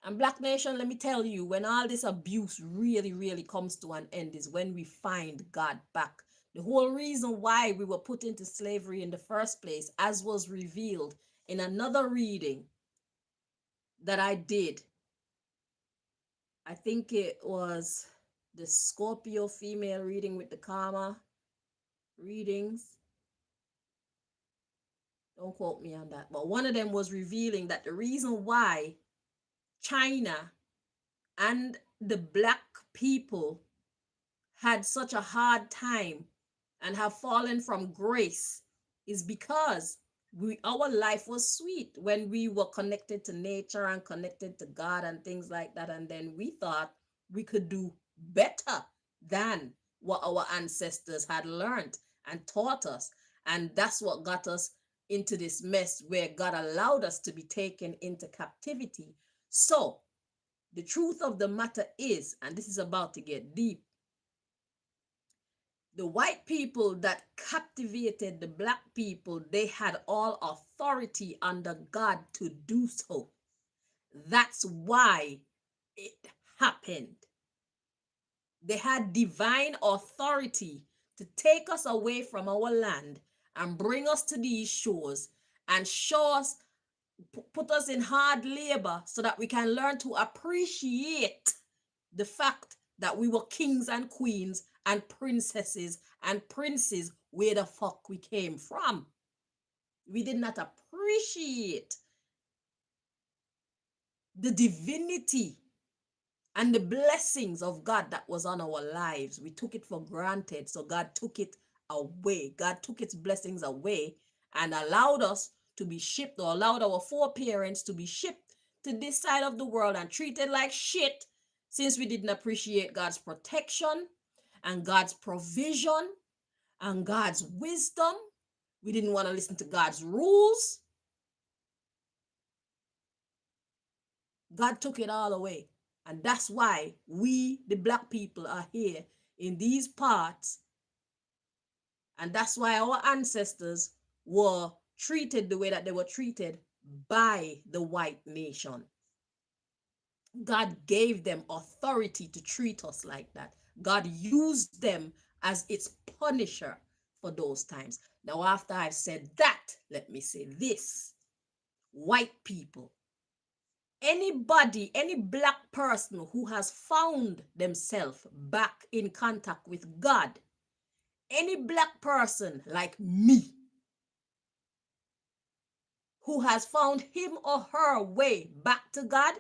And black nation, let me tell you, when all this abuse really, really comes to an end is when we find God back. The whole reason why we were put into slavery in the first place, as was revealed in another reading that I did, I think it was the Scorpio female reading with the karma readings. Don't quote me on that. But one of them was revealing that the reason why China and the black people had such a hard time and have fallen from grace is because our life was sweet when we were connected to nature and connected to God and things like that. And then we thought we could do better than what our ancestors had learned and taught us. And that's what got us into this mess where God allowed us to be taken into captivity. So the truth of the matter is, and this is about to get deep, the white people that captivated the black people, they had all authority under God to do so. That's why it happened. They had divine authority to take us away from our land and bring us to these shores and show us, put us in hard labor so that we can learn to appreciate the fact that we were kings and queens and princesses and princes where the fuck we came from. We did not appreciate the divinity and the blessings of God that was on our lives. We took it for granted. So God took it away. God took its blessings away and allowed us to be shipped, or allowed our foreparents to be shipped to this side of the world and treated like shit, since we didn't appreciate God's protection and God's provision and God's wisdom. We didn't want to listen to God's rules. God took it all away. And that's why we, the black people, are here in these parts. And that's why our ancestors were treated the way that they were treated by the white nation. God gave them authority to treat us like that. God used them as its punisher for those times. Now, after I've said that, let me say this. White people, anybody, any black person who has found themselves back in contact with God, any black person like me who has found him or her way back to God,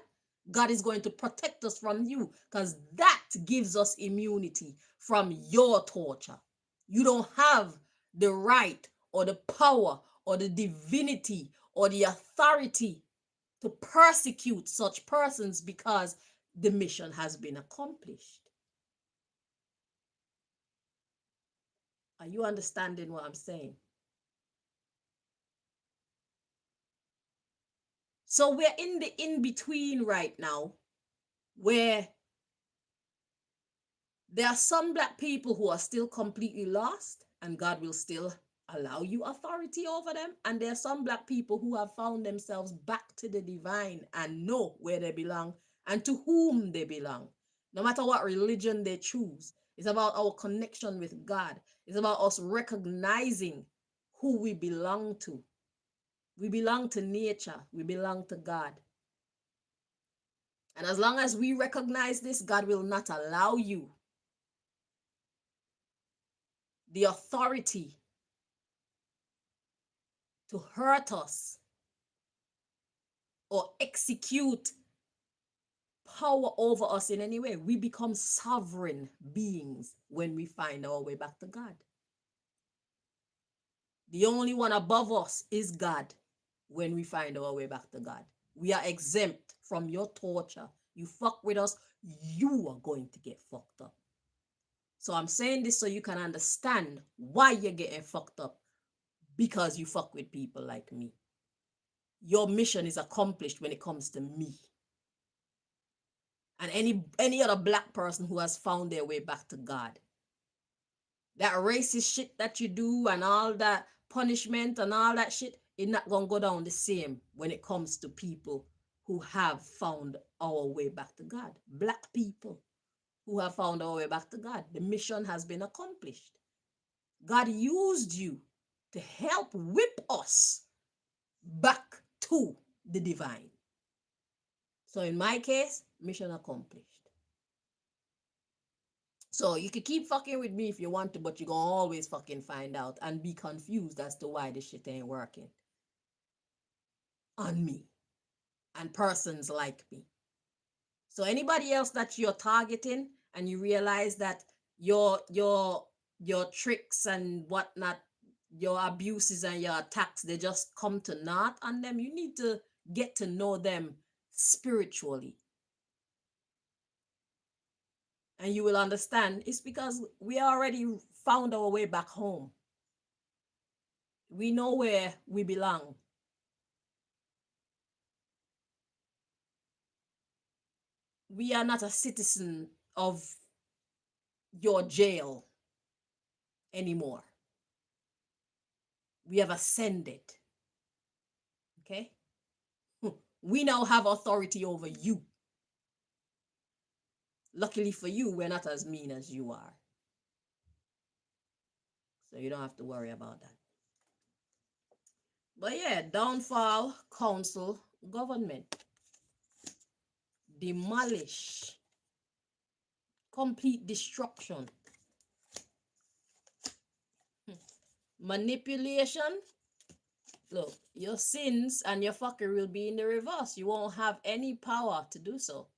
God is going to protect us from you, because that gives us immunity from your torture. You don't have the right or the power or the divinity or the authority to persecute such persons, because the mission has been accomplished. Are you understanding what I'm saying? So we're in the in-between right now, where there are some black people who are still completely lost, and God will still allow you authority over them. And there are some black people who have found themselves back to the divine and know where they belong and to whom they belong. No matter what religion they choose, it's about our connection with God. It's about us recognizing who we belong to. We belong to nature. We belong to God. And as long as we recognize this, God will not allow you the authority to hurt us or execute power over us in any way. We become sovereign beings when we find our way back to God. The only one above us is God when we find our way back to God. We are exempt from your torture. You fuck with us, you are going to get fucked up. So I'm saying this so you can understand why you're getting fucked up, because you fuck with people like me. Your mission is accomplished when it comes to me. And any other black person who has found their way back to God. That racist shit that you do and all that punishment and all that shit, it's not gonna go down the same when it comes to people who have found our way back to God. Black people who have found our way back to God. The mission has been accomplished. God used you to help whip us back to the divine. So in my case, mission accomplished. So you could keep fucking with me if you want to, but you're gonna always fucking find out and be confused as to why this shit ain't working on me and persons like me. So anybody else that you're targeting and you realize that your tricks and whatnot, your abuses and your attacks, they just come to naught on them, you need to get to know them spiritually. And you will understand it's because we already found our way back home. We know where we belong. We are not a citizen of your jail anymore. We have ascended. Okay? We now have authority over you. Luckily for you, we're not as mean as you are. So you don't have to worry about that. But yeah, downfall, council, government. Demolish. Complete destruction. Manipulation. Look, your sins and your fuckery will be in the reverse. You won't have any power to do so.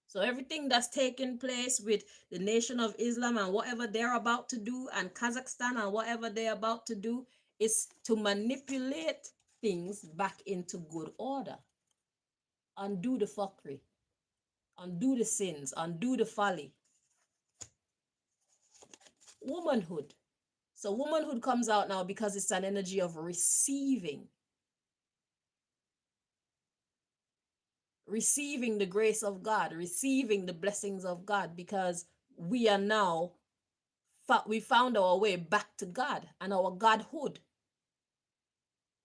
So everything that's taking place with the Nation of Islam and whatever they're about to do, and Kazakhstan and whatever they're about to do, is to manipulate things back into good order. Undo the fuckery. Undo the sins. Undo the folly. Womanhood. So womanhood comes out now because it's an energy of receiving. Receiving the grace of God, receiving the blessings of God, because we are now, we found our way back to God and our Godhood.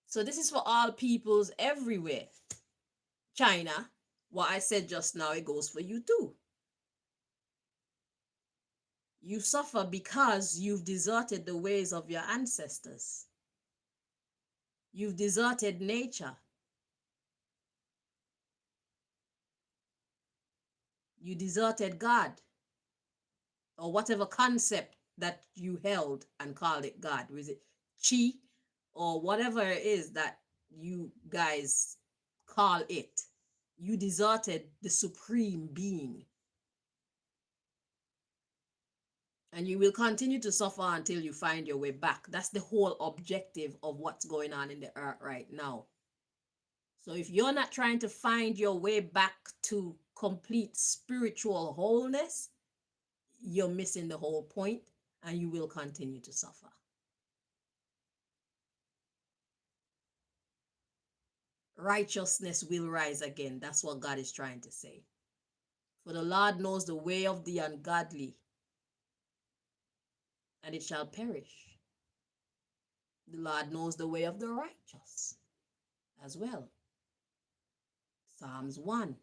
So this is for all peoples everywhere. China, what I said just now, it goes for you too. You suffer because you've deserted the ways of your ancestors. You've deserted nature. You deserted God, or whatever concept that you held and called it God. Was it Chi or whatever it is that you guys call it? You deserted the supreme being. And you will continue to suffer until you find your way back. That's the whole objective of what's going on in the earth right now. So if you're not trying to find your way back to complete spiritual wholeness, you're missing the whole point, and you will continue to suffer. Righteousness will rise again. That's what God is trying to say. For the Lord knows the way of the ungodly, and it shall perish. The Lord knows the way of the righteous as well. Psalms 1.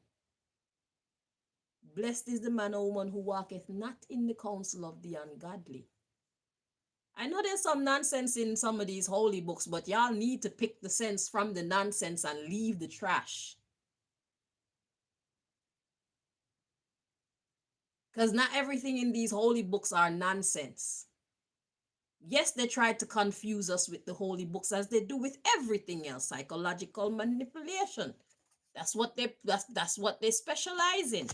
Blessed is the man or woman who walketh not in the counsel of the ungodly. I know there's some nonsense in some of these holy books, but y'all need to pick the sense from the nonsense and leave the trash. Because not everything in these holy books are nonsense. Yes, they try to confuse us with the holy books as they do with everything else. Psychological manipulation. That's what they specialize in.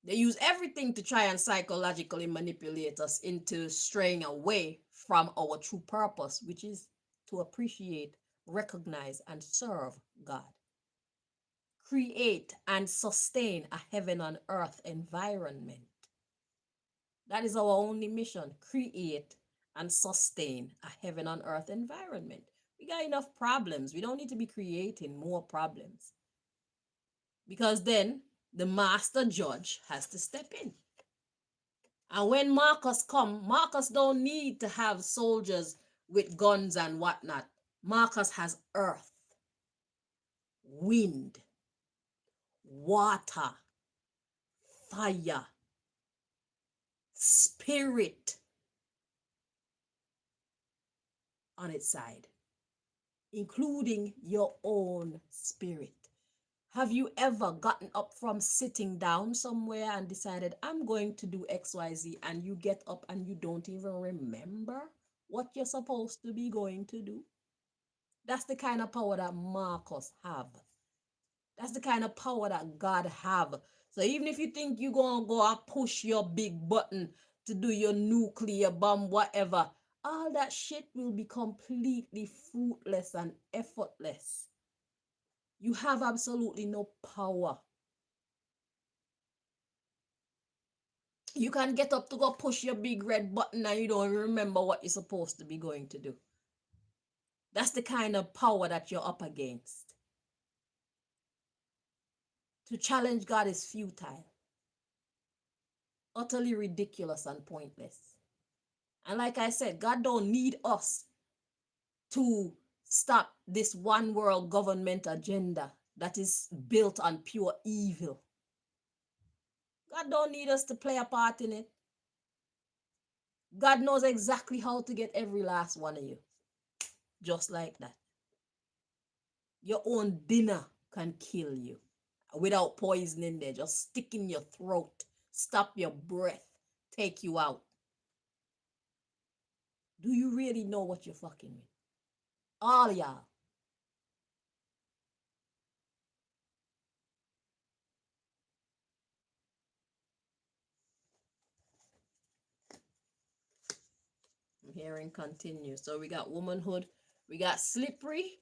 They use everything to try and psychologically manipulate us into straying away from our true purpose, which is to appreciate, recognize, and serve God. Create and sustain a heaven on earth environment. That is our only mission. Create and sustain a heaven on earth environment. We got enough problems. We don't need to be creating more problems. Because then the master judge has to step in. And when Marcus come, Marcus don't need to have soldiers with guns and whatnot. Marcus has earth, wind, water, fire, spirit on its side, including your own spirit. Have you ever gotten up from sitting down somewhere and decided, I'm going to do XYZ, and you get up and you don't even remember what you're supposed to be going to do? That's the kind of power that Marcus have. That's the kind of power that God have. So even if you think you're going to go and push your big button to do your nuclear bomb, whatever, all that shit will be completely fruitless and effortless. You have absolutely no power. You can get up to go push your big red button and you don't remember what you're supposed to be going to do. That's the kind of power that you're up against. To challenge God is futile, utterly ridiculous and pointless. And like I said, God don't need us to stop this one world government agenda that is built on pure evil. God don't need us to play a part in it. God knows exactly how to get every last one of you. Just like that. Your own dinner can kill you without poison in there. Just stick in your throat, stop your breath, take you out. Do you really know what you're fucking with? All y'all. Hearing continues. So we got womanhood, we got slippery,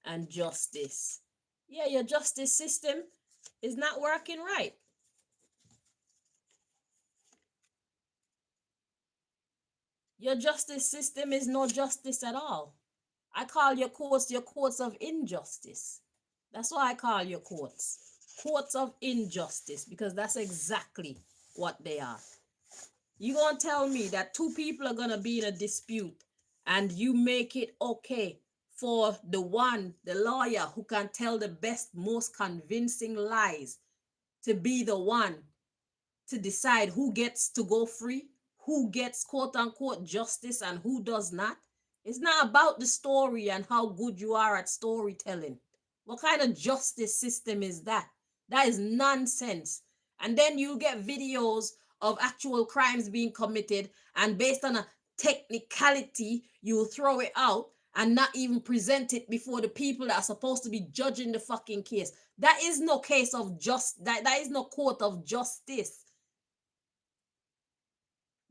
and justice. Yeah, your justice system is not working right. Your justice system is no justice at all. I call your courts of injustice. That's why I call your courts of injustice, because that's exactly what they are. You gonna tell me that two people are gonna be in a dispute and you make it okay for the lawyer who can tell the best, most convincing lies to be the one to decide who gets to go free, who gets quote unquote justice and who does not? It's not about the story and how good you are at storytelling. What kind of justice system is that? That is nonsense. And then you get videos of actual crimes being committed, and based on a technicality, you throw it out and not even present it before the people that are supposed to be judging the fucking case. That is no case of that is no court of justice.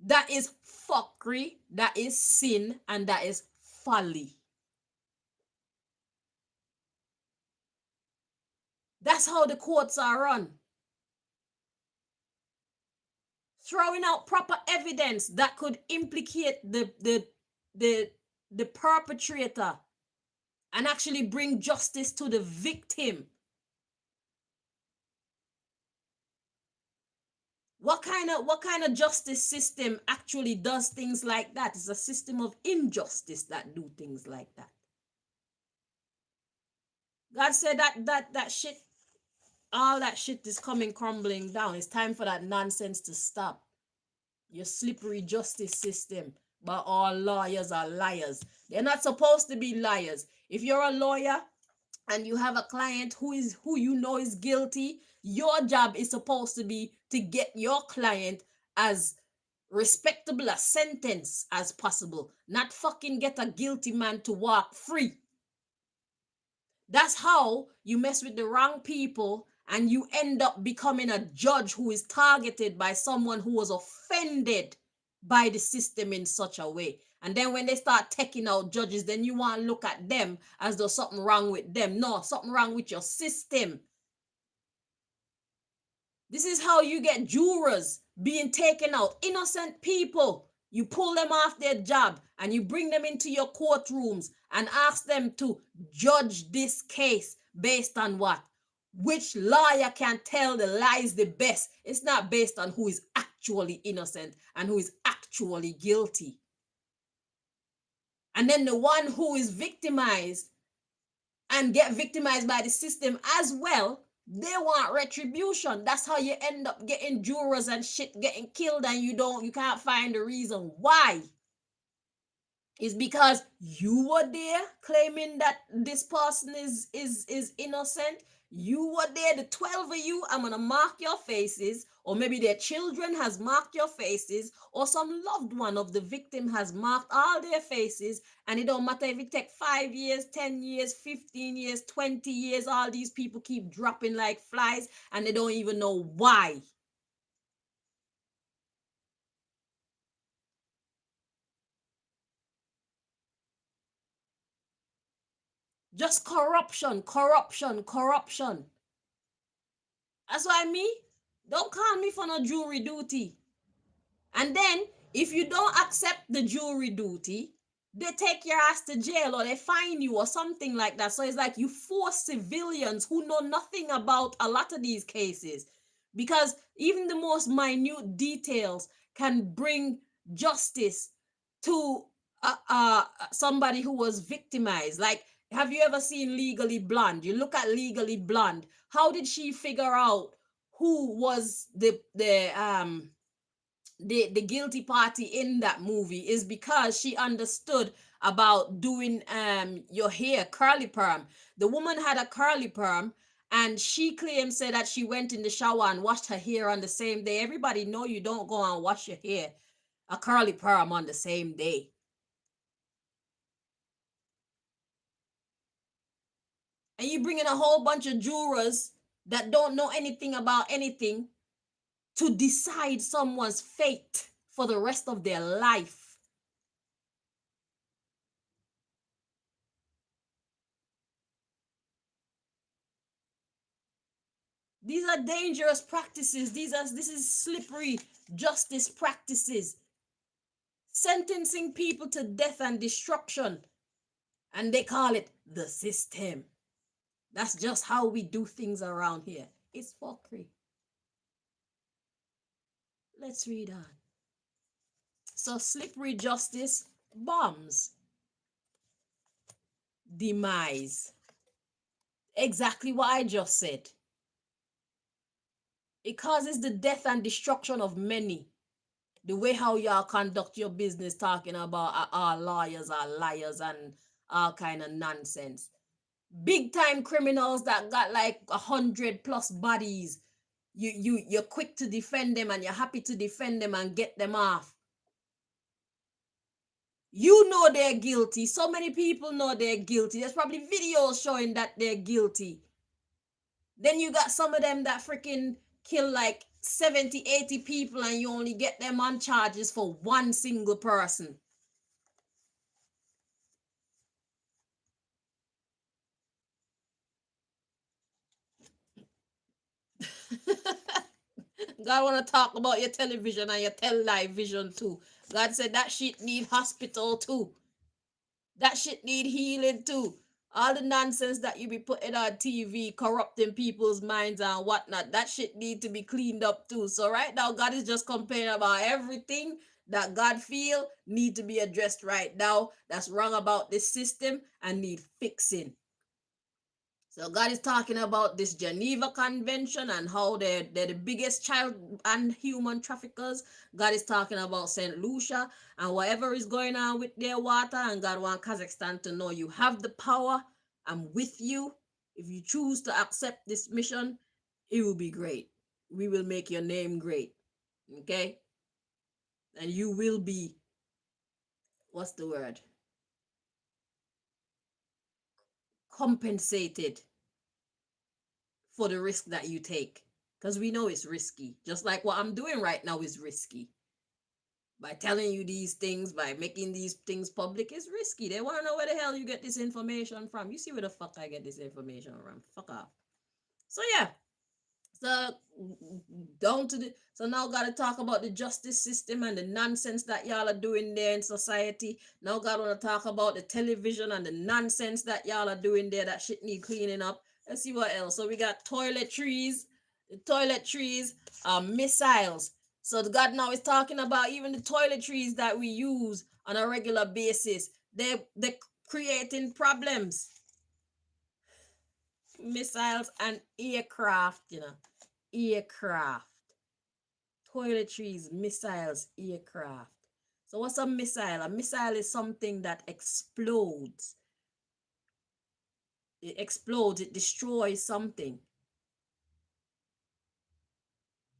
That is fuckery, that is sin, and that is folly. That's how the courts are run. Throwing out proper evidence that could implicate the perpetrator and actually bring justice to the victim. What kind of justice system actually does things like that? It's a system of injustice that do things like that. God said that shit, all that shit is coming crumbling down. It's time for that nonsense to stop. Your slippery justice system. But all lawyers are liars. They're not supposed to be liars. If you're a lawyer and you have a client who you know is guilty, your job is supposed to be to get your client as respectable a sentence as possible, not fucking get a guilty man to walk free. That's how you mess with the wrong people and you end up becoming a judge who is targeted by someone who was offended by the system in such a way. And then when they start taking out judges, then you want to look at them as though something wrong with them. No, something wrong with your system. This is how you get jurors being taken out. Innocent people. You pull them off their job and you bring them into your courtrooms and ask them to judge this case based on what? Which lawyer can tell the lies the best? It's not based on who is actually innocent and who is actually guilty. And then the one who is victimized and get victimized by the system as well, they want retribution. That's how you end up getting jurors and shit getting killed and you can't find the reason why. It's because you were there claiming that this person is innocent. You were there, the 12 of you, I'm gonna mark your faces, or maybe their children has marked your faces, or some loved one of the victim has marked all their faces, and it don't matter if it take 5 years, 10 years, 15 years, 20 years, all these people keep dropping like flies, and they don't even know why. Just corruption, corruption, corruption. That's why don't call me for no jury duty. And then, if you don't accept the jury duty, they take your ass to jail or they fine you or something like that. So it's like you force civilians who know nothing about a lot of these cases, because even the most minute details can bring justice to somebody who was victimized. Like, have you ever seen Legally Blonde? You look at Legally Blonde. How did she figure out who was the guilty party in that movie? Is because she understood about doing your hair curly perm. The woman had a curly perm and she claimed, said that she went in the shower and washed her hair on the same day. Everybody know you don't go and wash your hair a curly perm on the same day. And you bring in a whole bunch of jurors that don't know anything about anything to decide someone's fate for the rest of their life. These are dangerous practices. This is slippery justice practices. Sentencing people to death and destruction. And they call it the system. That's just how we do things around here. It's fuckery. Let's read on. So slippery justice, bombs. Demise. Exactly what I just said. It causes the death and destruction of many. The way how y'all conduct your business, talking about our lawyers are liars and all kind of nonsense. Big time criminals that got like 100+ bodies. You're quick to defend them and you're happy to defend them and get them off. You know they're guilty. So many people know they're guilty. There's probably videos showing that they're guilty. Then you got some of them that freaking kill like 70, 80 people and you only get them on charges for one single person. God want to talk about your television and your television too. God said that shit need hospital too. That shit need healing too. All the nonsense that you be putting on TV, corrupting people's minds and whatnot, that shit need to be cleaned up too. So right now, God is just complaining about everything that God feel need to be addressed right now. That's wrong about this system and need fixing. So God is talking about this Geneva Convention and how they're the biggest child and human traffickers. God is talking about St. Lucia and whatever is going on with their water. And God wants Kazakhstan to know you have the power. I'm with you. If you choose to accept this mission, it will be great. We will make your name great. Okay? And you will be, what's the word? Compensated for the risk that you take, because we know it's risky. Just like what I'm doing right now is risky. By telling you these things, by making these things public, is risky. They want to know where the hell you get this information from. You see where the fuck I get this information from. Fuck off. So yeah, so down to the, so now gotta talk about the justice system and the nonsense that y'all are doing there in society. Now gotta wanna talk about the television and the nonsense that y'all are doing there. That shit need cleaning up. Let's see what else. So we got toiletries, the toiletries, missiles. So the God now is talking about even the toiletries that we use on a regular basis. They're creating problems. Missiles and aircraft, you know. Aircraft, toiletries, missiles, aircraft. So what's a missile? A missile is something that explodes. It explodes, it destroys something.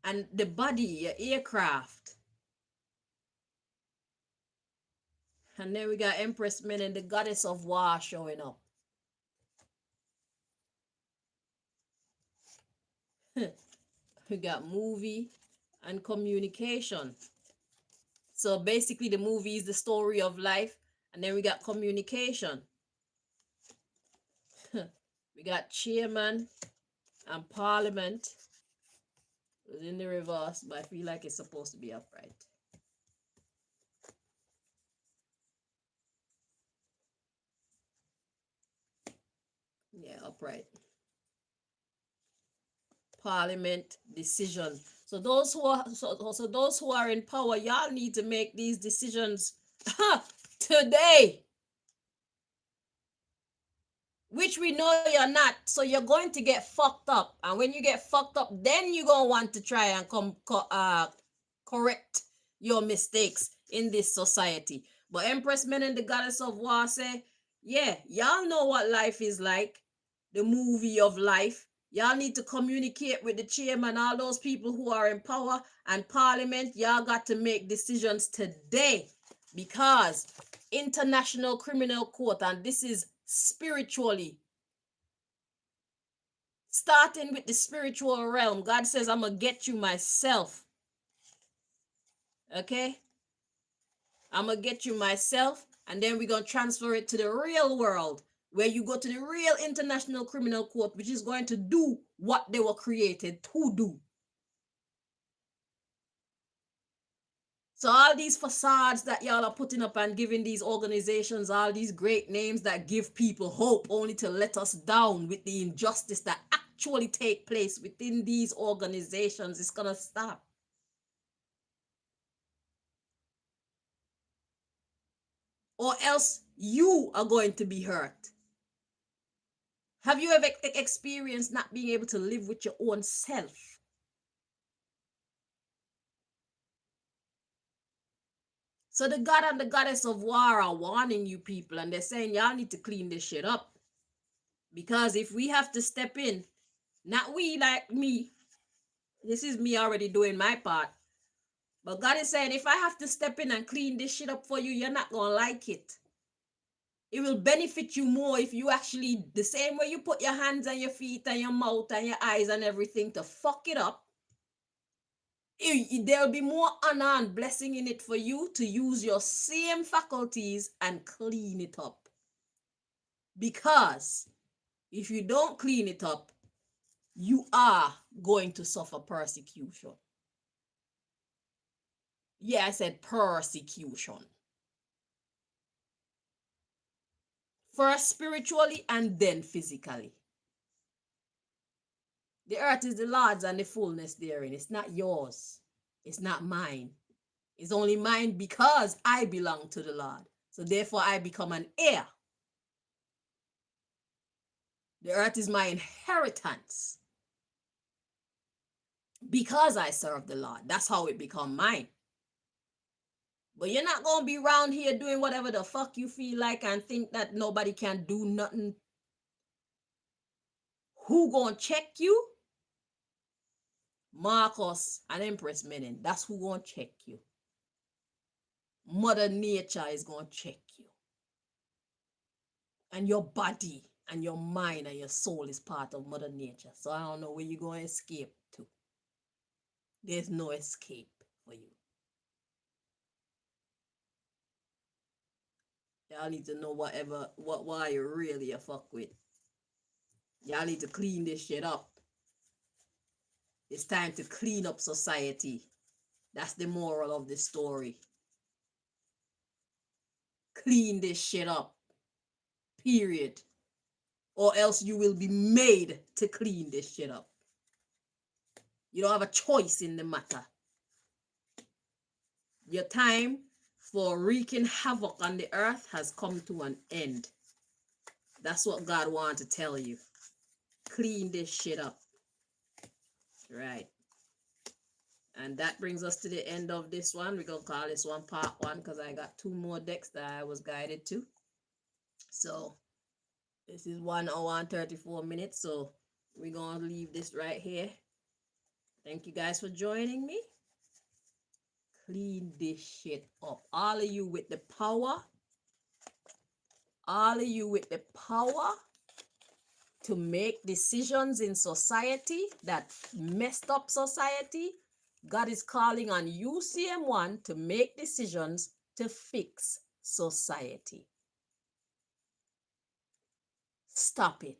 And the body, your aircraft. And then we got Empress Men and the Goddess of War showing up. We got movie and communication. So basically the movie is the story of life. And then we got communication. We got chairman and parliament. It was in the reverse, but I feel like it's supposed to be upright. Yeah, upright. Parliament decision. So those who are so those who are in power, y'all need to make these decisions today. Which we know you're not. So you're going to get fucked up. And when you get fucked up, then you're gonna want to try and correct your mistakes in this society. But Empress Men and the Goddess of War say, yeah, y'all know what life is like, the movie of life. Y'all need to communicate with the chairman, all those people who are in power and parliament. Y'all got to make decisions today because International Criminal Court, and this is spiritually, starting with the spiritual realm. God says, I'm gonna get you myself. Okay, I'm gonna get you myself, and then we're gonna transfer it to the real world, where you go to the real International Criminal Court, which is going to do what they were created to do. So all these facades that y'all are putting up and giving these organizations all these great names that give people hope, only to let us down with the injustice that actually take place within these organizations, is gonna stop. Or else you are going to be hurt. Have you ever experienced not being able to live with your own self? So the God and the Goddess of War are warning you people, and they're saying y'all need to clean this shit up. Because if we have to step in, not we, like me, this is me already doing my part. But God is saying, if I have to step in and clean this shit up for you, you're not gonna like it. It will benefit you more if you actually, the same way you put your hands and your feet and your mouth and your eyes and everything to fuck it up, there'll be more honor and blessing in it for you to use your same faculties and clean it up. Because if you don't clean it up, you are going to suffer persecution. Yeah, I said persecution. First spiritually and then physically. The earth is the Lord's and the fullness therein. It's not yours. It's not mine. It's only mine because I belong to the Lord. So therefore I become an heir. The earth is my inheritance because I serve the Lord. That's how it become mine. But you're not going to be around here doing whatever the fuck you feel like and think that nobody can do nothing. Who going to check you? Marcus and Empress Menin. That's who going to check you. Mother Nature is going to check you. And your body and your mind and your soul is part of Mother Nature. So I don't know where you're going to escape to. There's no escape for you. Y'all need to know why you really a fuck with. Y'all need to clean this shit up. It's time to clean up society. That's the moral of the story. Clean this shit up. Period. Or else you will be made to clean this shit up. You don't have a choice in the matter. Your time for wreaking havoc on the earth has come to an end. That's what God wants to tell you. Clean this shit up. Right. And that brings us to the end of this one. We're going to call this one part 1 because I got 2 more decks that I was guided to. So this is 1 hour and 34 minutes. So we're going to leave this right here. Thank you guys for joining me. Clean this shit up. All of you with the power. All of you with the power to make decisions in society that messed up society. God is calling on you, CM1, to make decisions to fix society. Stop it.